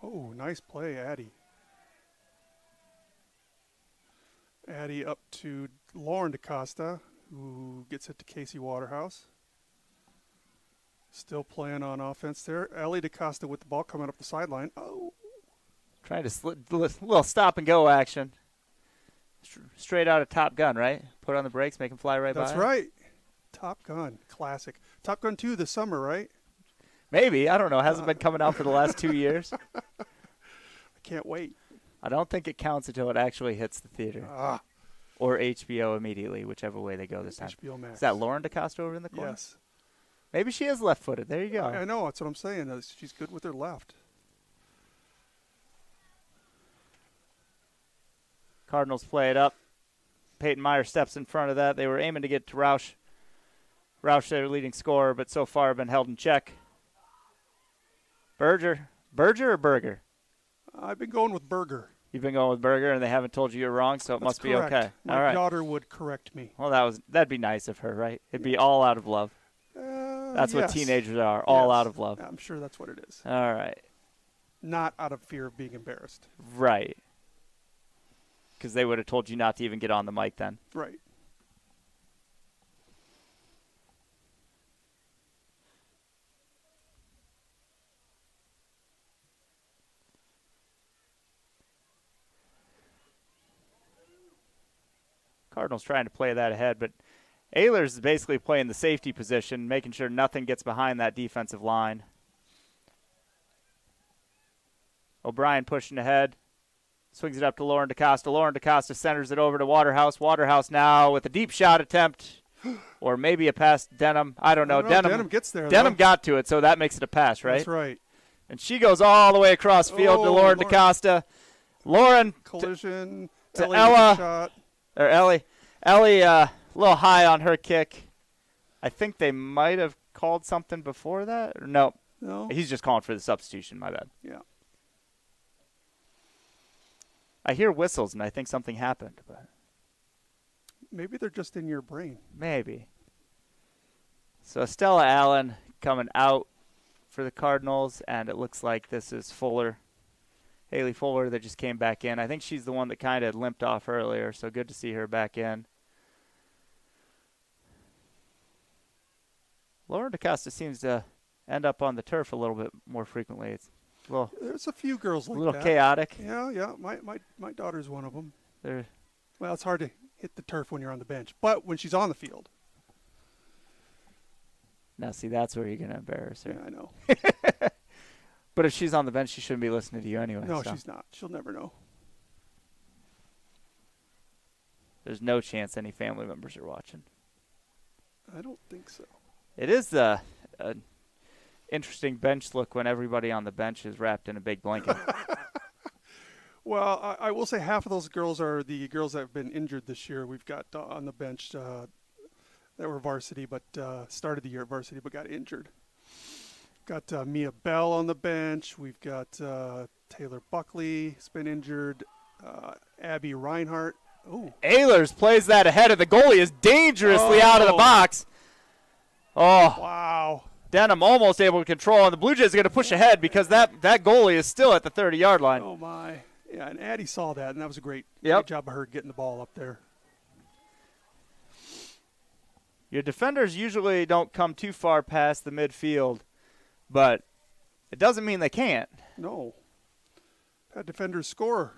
[SPEAKER 3] Oh, nice play, Addie. Addie up to Lauren DaCosta, who gets it to Casey Waterhouse. Still playing on offense there. Ellie DaCosta with the ball coming up the sideline. Oh.
[SPEAKER 2] Trying to little stop and go action. Straight out of Top Gun, right? Put on the brakes, make him fly right by.
[SPEAKER 3] That's right. Top Gun, classic. Top Gun 2 this summer, right?
[SPEAKER 2] Maybe. I don't know. It hasn't been coming out for the last 2 years.
[SPEAKER 3] I can't wait.
[SPEAKER 2] I don't think it counts until it actually hits the theater. Or HBO immediately, whichever way they go this time.
[SPEAKER 3] HBO Max.
[SPEAKER 2] Is that Lauren DaCosta over in the corner?
[SPEAKER 3] Yes.
[SPEAKER 2] Maybe she is left-footed. There you go.
[SPEAKER 3] I know. That's what I'm saying. She's good with her left.
[SPEAKER 2] Cardinals play it up. Peyton Meyer steps in front of that. They were aiming to get to Roush. Roush, their leading scorer, but so far been held in check. Berger or Berger?
[SPEAKER 3] I've been going with Berger.
[SPEAKER 2] You've been going with Berger, and they haven't told you you're wrong, so it must be
[SPEAKER 3] correct.
[SPEAKER 2] okay.
[SPEAKER 3] My
[SPEAKER 2] all right.
[SPEAKER 3] daughter would correct me.
[SPEAKER 2] Well, that'd be nice of her, right? It'd be all out of love. That's what teenagers are, all out of love.
[SPEAKER 3] I'm sure that's what it is.
[SPEAKER 2] All right.
[SPEAKER 3] Not out of fear of being embarrassed.
[SPEAKER 2] Right. Because they would have told you not to even get on the mic then.
[SPEAKER 3] Right.
[SPEAKER 2] Cardinals trying to play that ahead, but Ehlers is basically playing the safety position, making sure nothing gets behind that defensive line. O'Brien pushing ahead. Swings it up to Lauren DaCosta. Lauren DaCosta centers it over to Waterhouse. Waterhouse now with a deep shot attempt, or maybe a pass to Denham. I don't know.
[SPEAKER 3] Denham gets there.
[SPEAKER 2] Denham got to it, so that makes it a pass, right?
[SPEAKER 3] That's right.
[SPEAKER 2] And she goes all the way across field to Lauren DaCosta. Lauren
[SPEAKER 3] collision
[SPEAKER 2] to Ella.
[SPEAKER 3] Shot.
[SPEAKER 2] Or Ellie. Ellie, a little high on her kick. I think they might have called something before that. Or no. He's just calling for the substitution. My bad.
[SPEAKER 3] Yeah.
[SPEAKER 2] I hear whistles, and I think something happened. But
[SPEAKER 3] maybe they're just in your brain.
[SPEAKER 2] Maybe. So Stella Allen coming out for the Cardinals, and it looks like this is Fuller. Haley Fuller that just came back in. I think she's the one that kind of limped off earlier, so good to see her back in. Lauren DaCosta seems to end up on the turf a little bit more frequently. It's
[SPEAKER 3] there's a few girls like that.
[SPEAKER 2] A little chaotic.
[SPEAKER 3] Yeah. My daughter's one of them.
[SPEAKER 2] They're,
[SPEAKER 3] well, it's hard to hit the turf when you're on the bench, but when she's on the field.
[SPEAKER 2] Now, see, that's where you're going to embarrass her.
[SPEAKER 3] Yeah, I know.
[SPEAKER 2] But if she's on the bench, she shouldn't be listening to you anyway.
[SPEAKER 3] No, she's not. She'll never know.
[SPEAKER 2] There's no chance any family members are watching.
[SPEAKER 3] I don't think so.
[SPEAKER 2] It is an interesting bench look when everybody on the bench is wrapped in a big blanket.
[SPEAKER 3] Well, I will say half of those girls are the girls that have been injured this year. We've got on the bench that were varsity, but started the year at varsity, but got injured. Got Mia Bell on the bench. We've got Taylor Buckley has been injured. Abby Reinhart. Ooh.
[SPEAKER 2] Ehlers plays that ahead of the goalie, is dangerously out of the box. Oh.
[SPEAKER 3] Wow.
[SPEAKER 2] Denham almost able to control, and the Blue Jays are going to push ahead because that goalie is still at the 30-yard line.
[SPEAKER 3] Oh, my. Yeah, and Addie saw that, and that was a great job of her getting the ball up there.
[SPEAKER 2] Your defenders usually don't come too far past the midfield, but it doesn't mean they can't.
[SPEAKER 3] No. Had defenders score.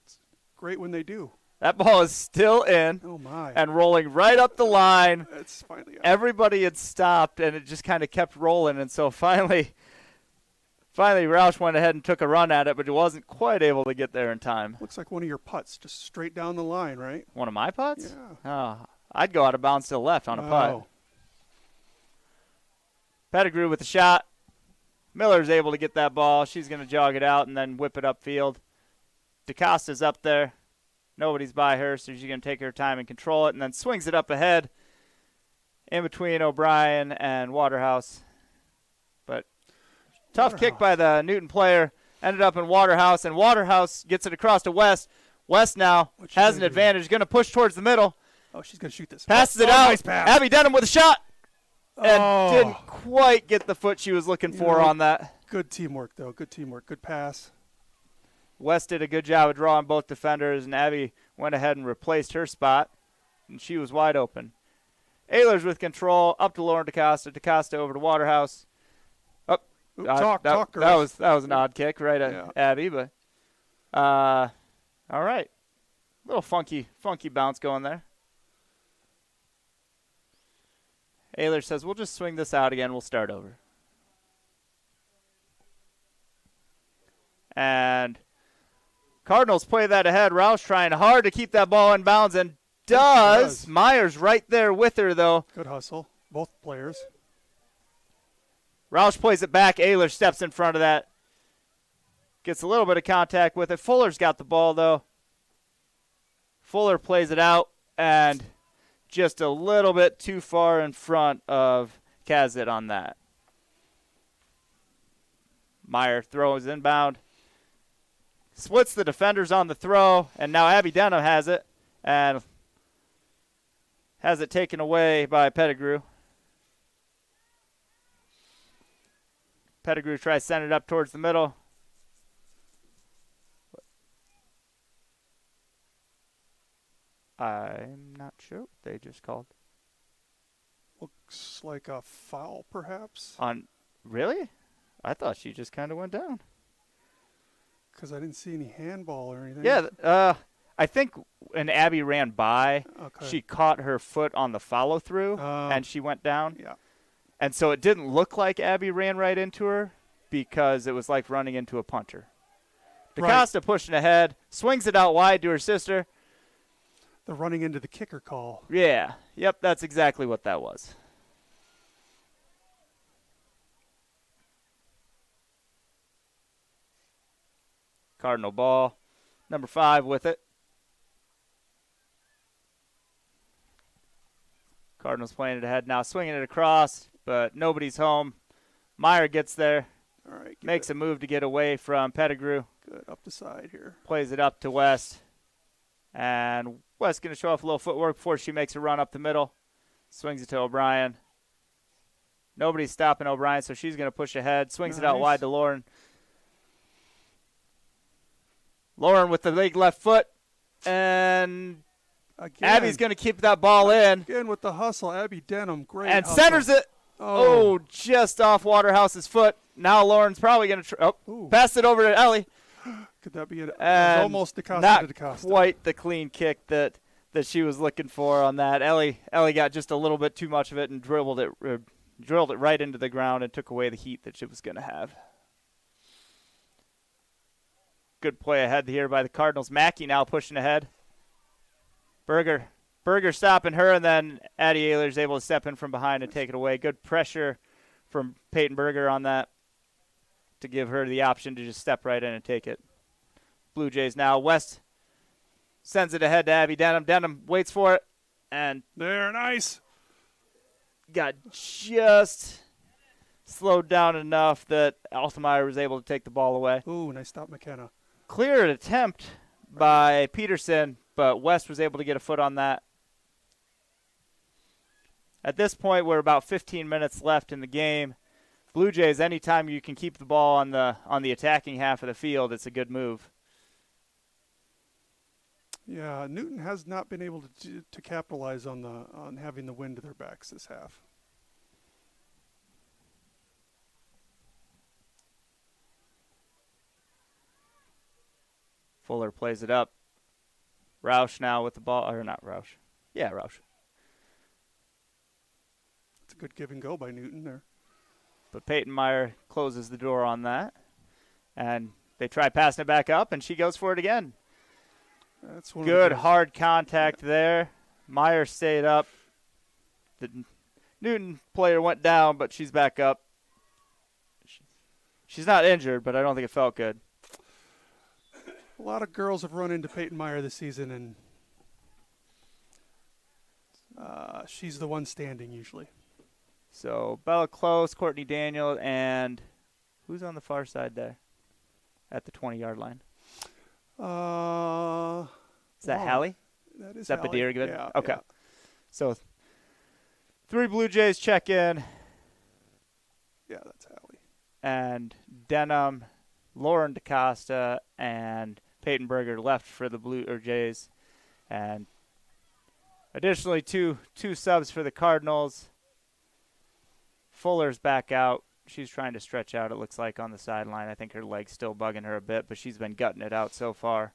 [SPEAKER 3] It's great when they do.
[SPEAKER 2] That ball is still in.
[SPEAKER 3] Oh, my.
[SPEAKER 2] And rolling right up the line.
[SPEAKER 3] It's finally out.
[SPEAKER 2] Everybody had stopped, and it just kind of kept rolling. And so finally, Roush went ahead and took a run at it, but he wasn't quite able to get there in time.
[SPEAKER 3] Looks like one of your putts, just straight down the line, right?
[SPEAKER 2] One of my putts?
[SPEAKER 3] Yeah.
[SPEAKER 2] Oh, I'd go out of bounds to the left on a putt. Pettigrew with the shot. Miller's able to get that ball. She's going to jog it out and then whip it upfield. DaCosta's up there. Nobody's by her, so she's going to take her time and control it, and then swings it up ahead in between O'Brien and Waterhouse. But tough kick by the Newton player. Ended up in Waterhouse, and Waterhouse gets it across to West. West now has an advantage. Going to push towards the middle.
[SPEAKER 3] Oh, she's going to shoot this.
[SPEAKER 2] Passes it out.
[SPEAKER 3] Nice pass.
[SPEAKER 2] Abby Denham with a shot. And didn't quite get the foot she was looking for on that.
[SPEAKER 3] Good teamwork, though. Good teamwork. Good pass.
[SPEAKER 2] West did a good job of drawing both defenders, and Abby went ahead and replaced her spot, and she was wide open. Ehlers with control, up to Lauren DaCosta. DaCosta over to Waterhouse.
[SPEAKER 3] Talk,
[SPEAKER 2] girls. That was an odd kick right at Abby, but all right. Little funky bounce going there. Ehlers says, we'll just swing this out again. We'll start over. And Cardinals play that ahead. Roush trying hard to keep that ball in bounds, and does. Myers right there with her, though.
[SPEAKER 3] Good hustle. Both players.
[SPEAKER 2] Roush plays it back. Ayler steps in front of that. Gets a little bit of contact with it. Fuller's got the ball, though. Fuller plays it out, and just a little bit too far in front of Kazit on that. Meyer throws inbound. Splits the defenders on the throw, and now Abby Denham has it, and has it taken away by Pettigrew. Pettigrew tries to send it up towards the middle. I'm not sure what they just called.
[SPEAKER 3] Looks like a foul, perhaps.
[SPEAKER 2] Really? I thought she just kind of went down.
[SPEAKER 3] Because I didn't see any handball or anything.
[SPEAKER 2] Yeah, I think when Abby ran by, she caught her foot on the follow-through, and she went down.
[SPEAKER 3] Yeah.
[SPEAKER 2] And so it didn't look like Abby ran right into her because it was like running into a punter. DaCosta pushing ahead, swings it out wide to her sister.
[SPEAKER 3] The running into the kicker call.
[SPEAKER 2] Yeah. Yep, that's exactly what that was. Cardinal ball. Number 5 with it. Cardinals playing it ahead now, swinging it across, but nobody's home. Meyer gets there.
[SPEAKER 3] All right.
[SPEAKER 2] Makes a move to get away from Pettigrew.
[SPEAKER 3] Good, up the side here.
[SPEAKER 2] Plays it up to West. And West going to show off a little footwork before she makes a run up the middle. Swings it to O'Brien. Nobody's stopping O'Brien, so she's going to push ahead. Swings it out wide to Lauren. Lauren with the big left foot. And Abby's going to keep that ball in.
[SPEAKER 3] Again with the hustle. Abby Denham, great
[SPEAKER 2] and
[SPEAKER 3] hustle.
[SPEAKER 2] Centers it. Oh, just off Waterhouse's foot. Now Lauren's probably going to pass it over to Ellie.
[SPEAKER 3] Could that be it? Was almost DaCosta to DaCosta.
[SPEAKER 2] Not quite the clean kick that she was looking for on that. Ellie got just a little bit too much of it and drilled it right into the ground and took away the heat that she was going to have. Good play ahead here by the Cardinals. Mackey now pushing ahead. Berger stopping her, and then Addie Ayler's able to step in from behind and take it away. Good pressure from Peyton Berger on that to give her the option to just step right in and take it. Blue Jays now. West sends it ahead to Abby Denham. Denham waits for it, and
[SPEAKER 3] there, nice.
[SPEAKER 2] Got just slowed down enough that Altemeyer was able to take the ball away.
[SPEAKER 3] Ooh, nice stop, McKenna.
[SPEAKER 2] Clear attempt by Peterson, but West was able to get a foot on that. At this point, we're about 15 minutes left in the game. Blue Jays, anytime you can keep the ball on the attacking half of the field, it's a good move.
[SPEAKER 3] Yeah, Newton has not been able to capitalize on having the wind to their backs this half.
[SPEAKER 2] Fuller plays it up. Roush now with the ball, or not Roush. Yeah, Roush.
[SPEAKER 3] It's a good give and go by Newton there.
[SPEAKER 2] But Peyton Meyer closes the door on that. And they try passing it back up, and she goes for it again.
[SPEAKER 3] That's one
[SPEAKER 2] good hard contact there. Meyer stayed up. The Newton player went down, but she's back up. She's not injured, but I don't think it felt good.
[SPEAKER 3] A lot of girls have run into Peyton Meyer this season, and she's the one standing usually.
[SPEAKER 2] So Bella Close, Courtney Daniel, and who's on the far side there at the 20-yard line? Is that Hallie?
[SPEAKER 3] That is
[SPEAKER 2] that
[SPEAKER 3] Hallie.
[SPEAKER 2] Badir good?
[SPEAKER 3] Yeah.
[SPEAKER 2] Okay.
[SPEAKER 3] Yeah.
[SPEAKER 2] So 3 Blue Jays check in.
[SPEAKER 3] Yeah, that's Hallie.
[SPEAKER 2] And Denham, Lauren DaCosta, and Peyton Berger left for the Blue Jays. And additionally, two subs for the Cardinals. Fuller's back out. She's trying to stretch out, it looks like, on the sideline. I think her leg's still bugging her a bit, but she's been gutting it out so far.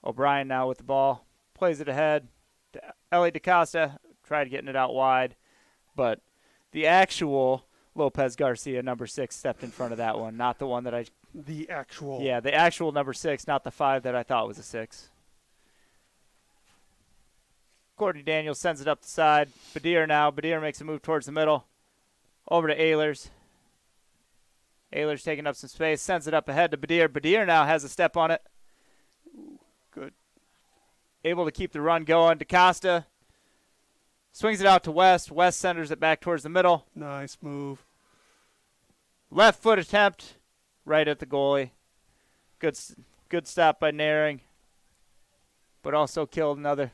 [SPEAKER 2] O'Brien now with the ball. Plays it ahead to Ellie DaCosta. Tried getting it out wide. But the actual Lopez Garcia, number 6, stepped in front of that one. Not the one that I...
[SPEAKER 3] The actual.
[SPEAKER 2] Yeah, the actual number 6, not the 5 that I thought was a 6. Courtney Daniels sends it up the side. Badir now. Badir makes a move towards the middle. Over to Ehlers. Ayler's taking up some space, sends it up ahead to Badir. Badir now has a step on it.
[SPEAKER 3] Ooh, good.
[SPEAKER 2] Able to keep the run going. DaCosta swings it out to West. West centers it back towards the middle.
[SPEAKER 3] Nice move.
[SPEAKER 2] Left foot attempt right at the goalie. Good stop by Naring, but also killed another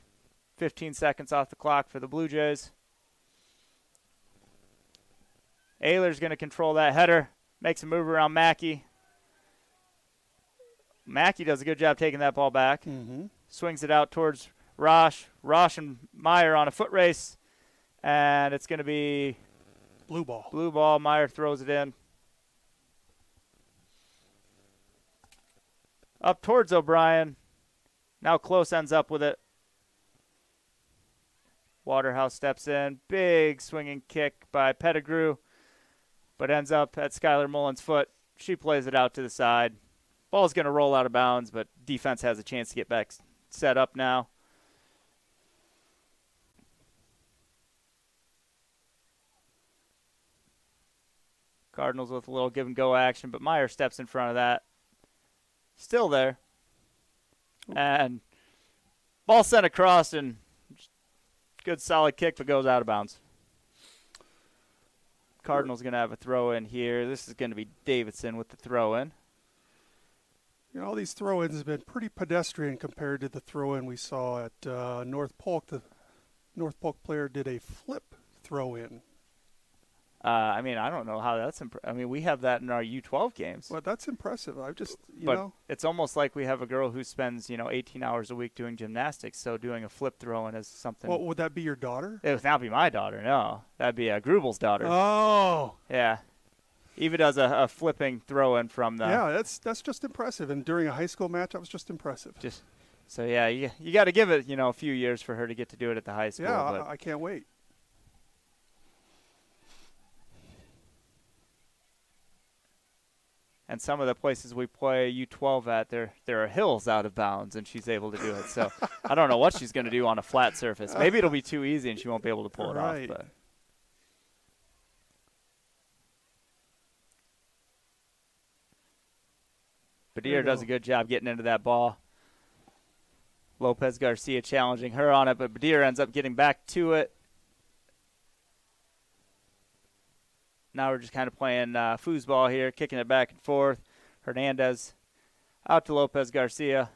[SPEAKER 2] 15 seconds off the clock for the Blue Jays. Ayler's going to control that header. Makes a move around Mackey. Mackey does a good job taking that ball back.
[SPEAKER 3] Mm-hmm.
[SPEAKER 2] Swings it out towards Rosh. Rosh and Meyer on a foot race. And it's going to be
[SPEAKER 3] blue ball.
[SPEAKER 2] Blue ball. Meyer throws it in. Up towards O'Brien. Now Close ends up with it. Waterhouse steps in. Big swinging kick by Pettigrew, but ends up at Skylar Mullen's foot. She plays it out to the side. Ball's going to roll out of bounds, but defense has a chance to get back set up now. Cardinals with a little give and go action, but Meyer steps in front of that. Still there. And ball sent across, and good solid kick, but goes out of bounds. Cardinals going to have a throw in here. This is going to be Davidson with the throw in.
[SPEAKER 3] You know, all these throw-ins have been pretty pedestrian compared to the throw-in we saw at North Polk. The North Polk player did a flip throw-in.
[SPEAKER 2] I mean, I don't know how that's I mean, we have that in our U12 games.
[SPEAKER 3] Well, that's impressive. I just, you
[SPEAKER 2] but
[SPEAKER 3] know.
[SPEAKER 2] It's almost like we have a girl who spends, 18 hours a week doing gymnastics, so doing a flip throw-in is something.
[SPEAKER 3] Well, would that be your daughter?
[SPEAKER 2] It would not be my daughter, no. That'd be Grubel's daughter.
[SPEAKER 3] Oh.
[SPEAKER 2] Yeah. Eva does a flipping throw-in from the.
[SPEAKER 3] Yeah, that's just impressive. And during a high school match, that was just impressive.
[SPEAKER 2] So, yeah, you got to give it, a few years for her to get to do it at the high school.
[SPEAKER 3] Yeah,
[SPEAKER 2] but
[SPEAKER 3] I can't wait.
[SPEAKER 2] And some of the places we play U12 at, there are hills out of bounds, and she's able to do it. So I don't know what she's going to do on a flat surface. Maybe it'll be too easy, and she won't be able to pull it off. But. Badir does a good job getting into that ball. Lopez Garcia challenging her on it, but Badir ends up getting back to it. Now we're just kind of playing foosball here, kicking it back and forth. Hernandez out to Lopez Garcia.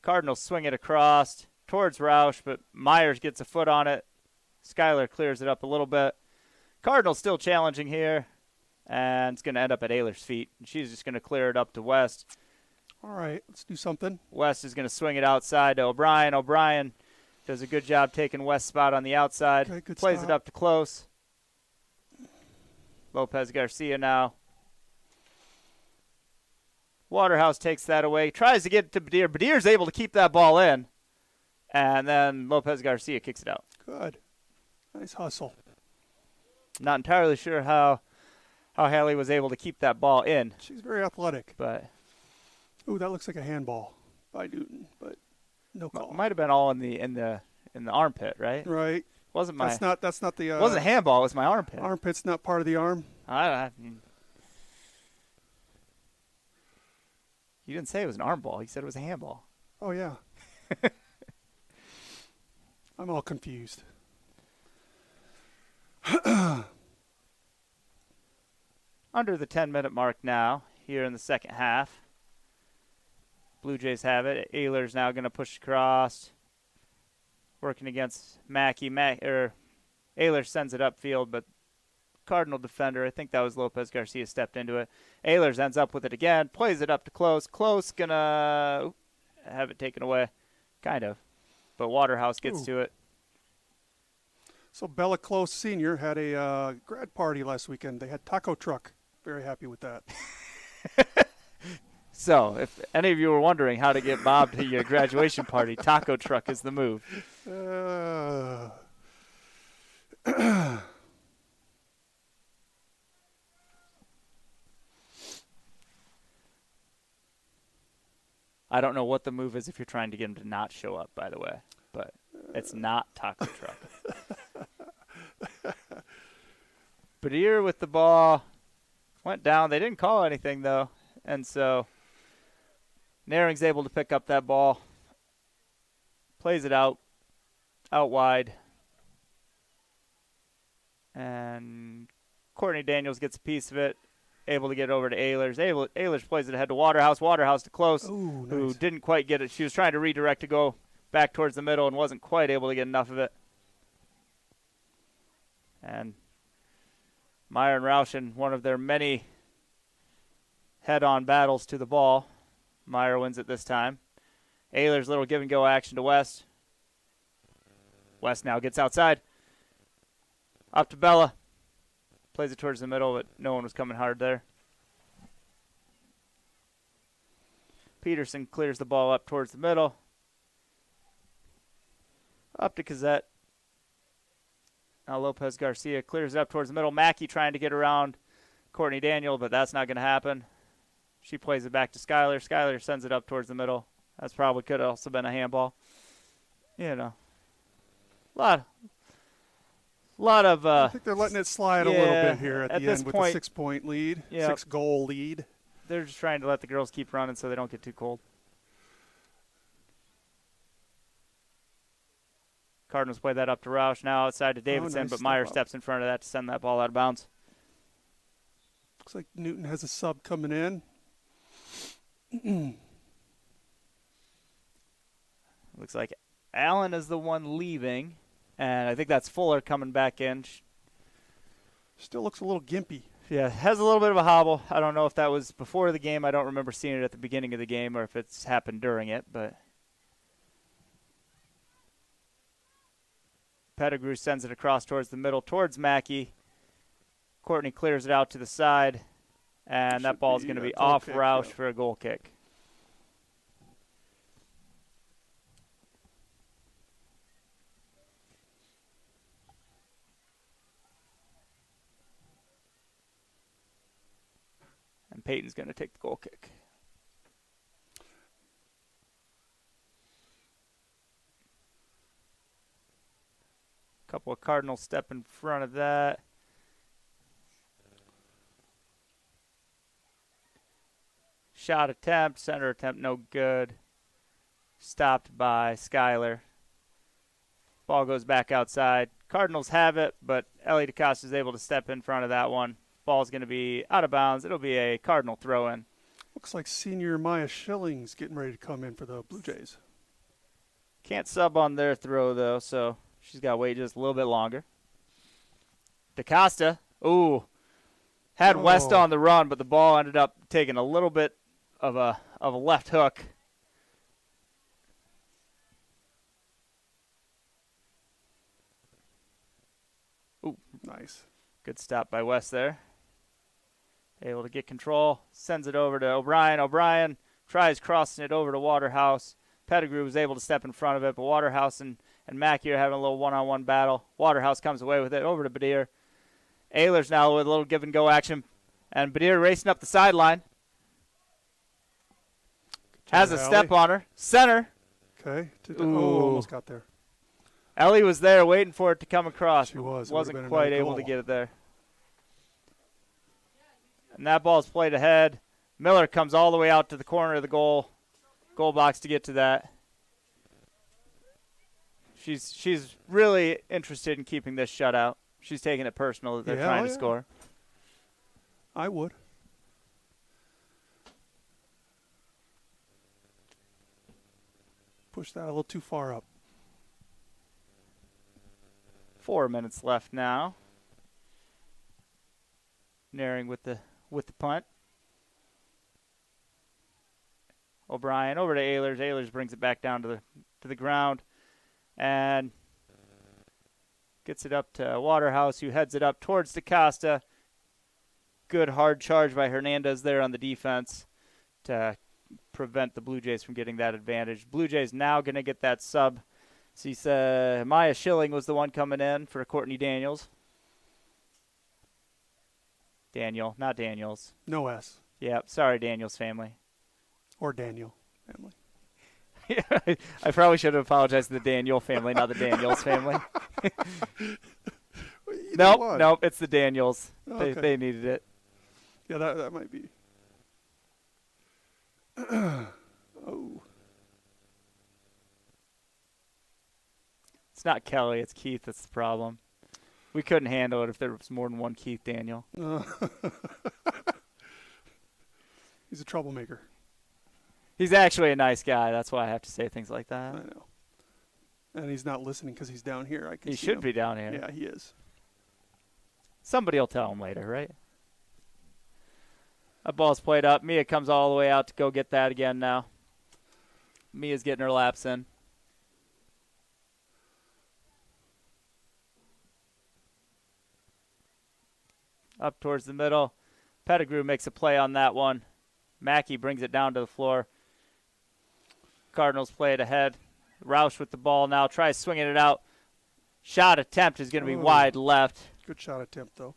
[SPEAKER 2] Cardinals swing it across towards Roush, but Myers gets a foot on it. Skyler clears it up a little bit. Cardinals still challenging here, and it's going to end up at Ayler's feet. She's just going to clear it up to West.
[SPEAKER 3] All right, let's do something.
[SPEAKER 2] West is going to swing it outside to O'Brien. O'Brien does a good job taking West's spot on the outside.
[SPEAKER 3] Okay, good
[SPEAKER 2] plays
[SPEAKER 3] stop.
[SPEAKER 2] it up to Close. Lopez Garcia now. Waterhouse takes that away. Tries to get it to Badir. Badir's able to keep that ball in. And then Lopez Garcia kicks it out.
[SPEAKER 3] Good. Nice hustle.
[SPEAKER 2] Not entirely sure how Haley was able to keep that ball in.
[SPEAKER 3] She's very athletic.
[SPEAKER 2] But
[SPEAKER 3] ooh, that looks like a handball by Newton, but no call.
[SPEAKER 2] Might have been all in the armpit, right?
[SPEAKER 3] Right.
[SPEAKER 2] Wasn't my
[SPEAKER 3] That's not the
[SPEAKER 2] wasn't a handball, it was my armpit.
[SPEAKER 3] Armpit's not part of the arm.
[SPEAKER 2] You didn't say it was an arm ball. You said it was a handball.
[SPEAKER 3] Oh yeah. I'm all confused.
[SPEAKER 2] Under the 10-minute mark now, here in the second half. Blue Jays have it. Ayler's now going to push across. Working against Mackey. Ayler sends it upfield, but Cardinal defender, I think that was Lopez Garcia, stepped into it. Ayler's ends up with it again. Plays it up to Close. Close going to have it taken away. Kind of. But Waterhouse gets to it.
[SPEAKER 3] So Bella Close Sr. had a grad party last weekend. They had taco truck. Very happy with that.
[SPEAKER 2] So, if any of you were wondering how to get Bob to your graduation party, taco truck is the move. I don't know what the move is if you're trying to get him to not show up, by the way. But it's not taco truck. Badier with the ball went down. They didn't call anything, though. And so Naring's able to pick up that ball, plays it out wide. And Courtney Daniels gets a piece of it, able to get over to Ehlers. Ehlers plays it ahead to Waterhouse. Waterhouse to Close,
[SPEAKER 3] Ooh, nice.
[SPEAKER 2] who didn't quite get it. She was trying to redirect to go back towards the middle and wasn't quite able to get enough of it. And Meyer and Roush in one of their many head-on battles to the ball. Meyer wins it this time. Ehlers' little give-and-go action to West. West now gets outside. Up to Bella. Plays it towards the middle, but no one was coming hard there. Peterson clears the ball up towards the middle. Up to Cazette. Now Lopez Garcia clears it up towards the middle. Mackey trying to get around Courtney Daniel, but that's not going to happen. She plays it back to Skyler. Skyler sends it up towards the middle. That's probably could have also been a handball. You know, a lot of.
[SPEAKER 3] I think they're letting it slide a little bit here at the
[SPEAKER 2] this
[SPEAKER 3] end with
[SPEAKER 2] point,
[SPEAKER 3] the 6-point lead,
[SPEAKER 2] yep.
[SPEAKER 3] 6-goal lead.
[SPEAKER 2] They're just trying to let the girls keep running so they don't get too cold. Cardinals play that up to Roush. Now outside to Davidson,
[SPEAKER 3] nice
[SPEAKER 2] but Meyer
[SPEAKER 3] step up.
[SPEAKER 2] steps in front of that to send that ball out of bounds.
[SPEAKER 3] Looks like Newton has a sub coming in.
[SPEAKER 2] Looks like Allen is the one leaving, and I think that's Fuller coming back in.
[SPEAKER 3] Still looks a little gimpy.
[SPEAKER 2] Yeah, has a little bit of a hobble. I don't know if that was before the game. I don't remember seeing it at the beginning of the game or if it's happened during it, but Pettigrew sends it across towards the middle, towards Mackey. Courtney clears it out to the side, and that ball's going to be off Roush for a goal kick. And Peyton's going to take the goal kick. Couple of Cardinals step in front of that. Shot attempt, center attempt, no good. Stopped by Skyler. Ball goes back outside. Cardinals have it, but Ellie DeCosta is able to step in front of that one. Ball's going to be out of bounds. It'll be a Cardinal throw-in.
[SPEAKER 3] Looks like senior Maya Schilling's getting ready to come in for the Blue Jays.
[SPEAKER 2] Can't sub on their throw, though, so she's got to wait just a little bit longer. DeCosta, had West on the run, but the ball ended up taking a little bit of a left hook. Ooh,
[SPEAKER 3] nice.
[SPEAKER 2] Good stop by West there. Able to get control, sends it over to O'Brien. O'Brien tries crossing it over to Waterhouse. Pettigrew was able to step in front of it, but Waterhouse and Mackey are having a little one-on-one battle. Waterhouse comes away with it over to Badier. Ehlers now with a little give-and-go action. And Badier racing up the sideline. Has a step on her. Center.
[SPEAKER 3] Okay. Almost got there.
[SPEAKER 2] Ellie was there waiting for it to come across.
[SPEAKER 3] She was.
[SPEAKER 2] Wasn't quite able to get it there. And that ball's played ahead. Miller comes all the way out to the corner of the goal box to get to that. She's really interested in keeping this shutout. She's taking it personal that they're trying to score.
[SPEAKER 3] I would. Push that a little too far up.
[SPEAKER 2] 4 minutes left now. Naring with the punt. O'Brien over to Ehlers. Ehlers brings it back down to the ground and gets it up to Waterhouse, who heads it up towards DeCosta. Good hard charge by Hernandez there on the defense to prevent the Blue Jays from getting that advantage. Blue Jays now going to get that sub. So he said Maya Schilling was the one coming in for Courtney Daniels. Daniel, not Daniels.
[SPEAKER 3] No S.
[SPEAKER 2] Yep, sorry, Daniels family.
[SPEAKER 3] Or Daniel family.
[SPEAKER 2] I probably should have apologized to the Daniel family, not the Daniels family.
[SPEAKER 3] Either one.
[SPEAKER 2] Nope, it's the Daniels.
[SPEAKER 3] Okay.
[SPEAKER 2] They needed it.
[SPEAKER 3] Yeah, that might be. Oh.
[SPEAKER 2] It's not Kelly, it's Keith that's the problem. We couldn't handle it if there was more than one Keith Daniel.
[SPEAKER 3] He's a troublemaker.
[SPEAKER 2] He's actually a nice guy. That's why I have to say things like that.
[SPEAKER 3] I know. And he's not listening because he's down here.
[SPEAKER 2] He should be down here.
[SPEAKER 3] Yeah, he is.
[SPEAKER 2] Somebody will tell him later, right? That ball's played up. Mia comes all the way out to go get that again now. Mia's getting her laps in. Up towards the middle. Pettigrew makes a play on that one. Mackey brings it down to the floor. Cardinals play it ahead. Roush with the ball now. Tries swinging it out. Shot attempt is going to be wide left.
[SPEAKER 3] Good shot attempt, though.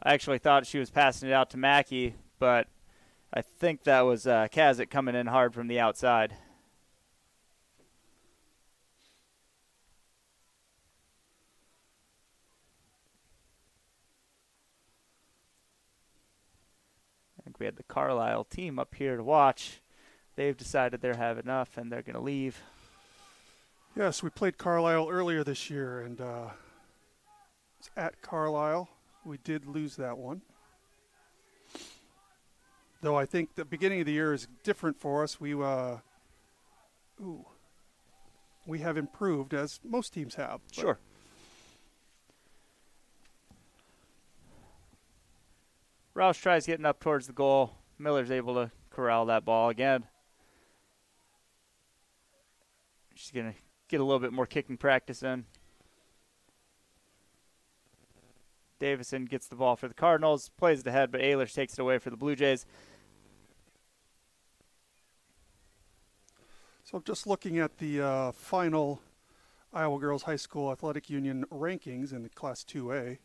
[SPEAKER 2] I actually thought she was passing it out to Mackey, but I think that was Kazik coming in hard from the outside. I think we had the Carlisle team up here to watch. They've decided they're having enough, and they're going to leave.
[SPEAKER 3] Yes, we played Carlisle earlier this year, and it's at Carlisle. We did lose that one. Though I think the beginning of the year is different for us. We have improved, as most teams have.
[SPEAKER 2] Sure. Roush tries getting up towards the goal. Miller's able to corral that ball again. She's going to get a little bit more kicking practice in. Davison gets the ball for the Cardinals, plays it ahead, but Ehlers takes it away for the Blue Jays.
[SPEAKER 3] So just looking at the final Iowa Girls High School Athletic Union rankings in the Class 2A,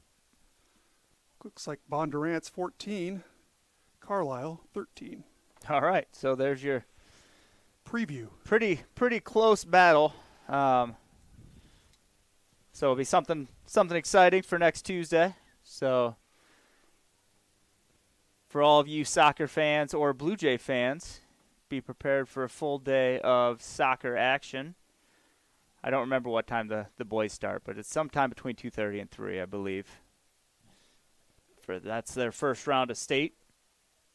[SPEAKER 3] looks like Bondurant's 14, Carlisle 13.
[SPEAKER 2] All right, so there's your
[SPEAKER 3] preview.
[SPEAKER 2] Pretty close battle. So it'll be something exciting for next Tuesday. So for all of you soccer fans or Blue Jay fans, be prepared for a full day of soccer action. I don't remember what time the boys start, but it's sometime between 2:30 and 3, I believe. That's their first round of state,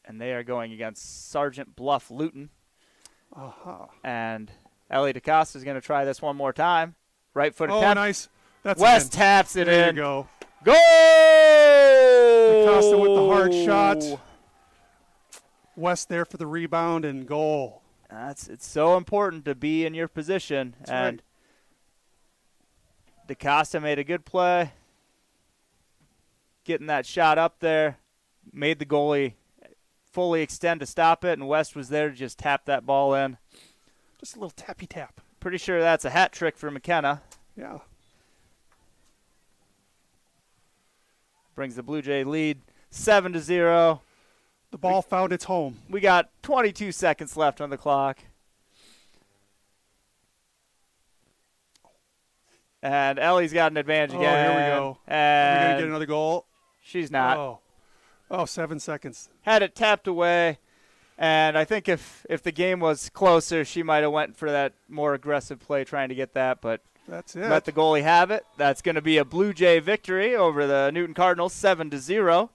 [SPEAKER 2] and they are going against Sergeant Bluff Luton. And Ellie DeCosta is going to try this one more time. Right foot attempt.
[SPEAKER 3] Oh, nice. That's
[SPEAKER 2] West taps it
[SPEAKER 3] there
[SPEAKER 2] in.
[SPEAKER 3] There you go.
[SPEAKER 2] Goal!
[SPEAKER 3] DeCosta with the hard shot. West there for the rebound and goal.
[SPEAKER 2] It's so important to be in your position.
[SPEAKER 3] That's
[SPEAKER 2] and
[SPEAKER 3] right.
[SPEAKER 2] DeCosta made a good play. Getting that shot up there. Made the goalie fully extend to stop it, and West was there to just tap that ball in.
[SPEAKER 3] Just a little tappy tap.
[SPEAKER 2] Pretty sure that's a hat trick for McKenna.
[SPEAKER 3] Yeah.
[SPEAKER 2] Brings the Blue Jay lead 7-0.
[SPEAKER 3] The ball found its home.
[SPEAKER 2] We got 22 seconds left on the clock. And Ellie's got an advantage again.
[SPEAKER 3] Oh, here we go.
[SPEAKER 2] And
[SPEAKER 3] are we going to get another goal?
[SPEAKER 2] She's not.
[SPEAKER 3] Oh, 7 seconds.
[SPEAKER 2] Had it tapped away. And I think if the game was closer, she might have went for that more aggressive play trying to get that. But
[SPEAKER 3] that's it.
[SPEAKER 2] Let the goalie have it. That's going to be a Blue Jay victory over the Newton Cardinals, 7-0,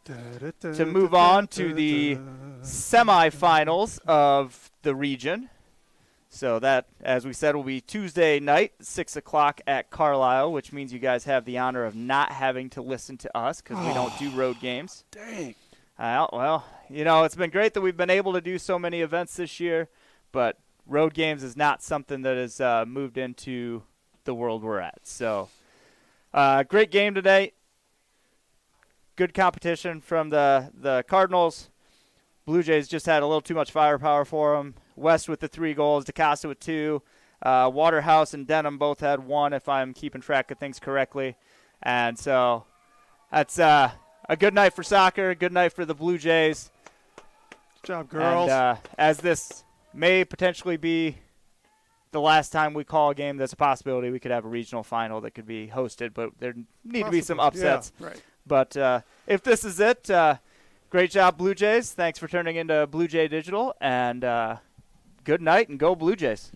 [SPEAKER 2] to move on to the semifinals of the region. So that, as we said, will be Tuesday night, 6 o'clock at Carlisle, which means you guys have the honor of not having to listen to us because we don't do road games.
[SPEAKER 3] Dang.
[SPEAKER 2] Well, it's been great that we've been able to do so many events this year, but road games is not something that has moved into the world we're at. So, great game today. Good competition from the Cardinals. Blue Jays just had a little too much firepower for them. West with the 3 goals, DeCosta with 2. Waterhouse and Denham both had 1, if I'm keeping track of things correctly. And so that's a good night for soccer, a good night for the Blue Jays.
[SPEAKER 3] Good job, girls.
[SPEAKER 2] And as this may potentially be the last time we call a game, there's a possibility we could have a regional final that could be hosted, but there need to be some upsets.
[SPEAKER 3] Yeah, right.
[SPEAKER 2] But if this is it, great job, Blue Jays. Thanks for turning into Blue Jay Digital, and good night and go Blue Jays.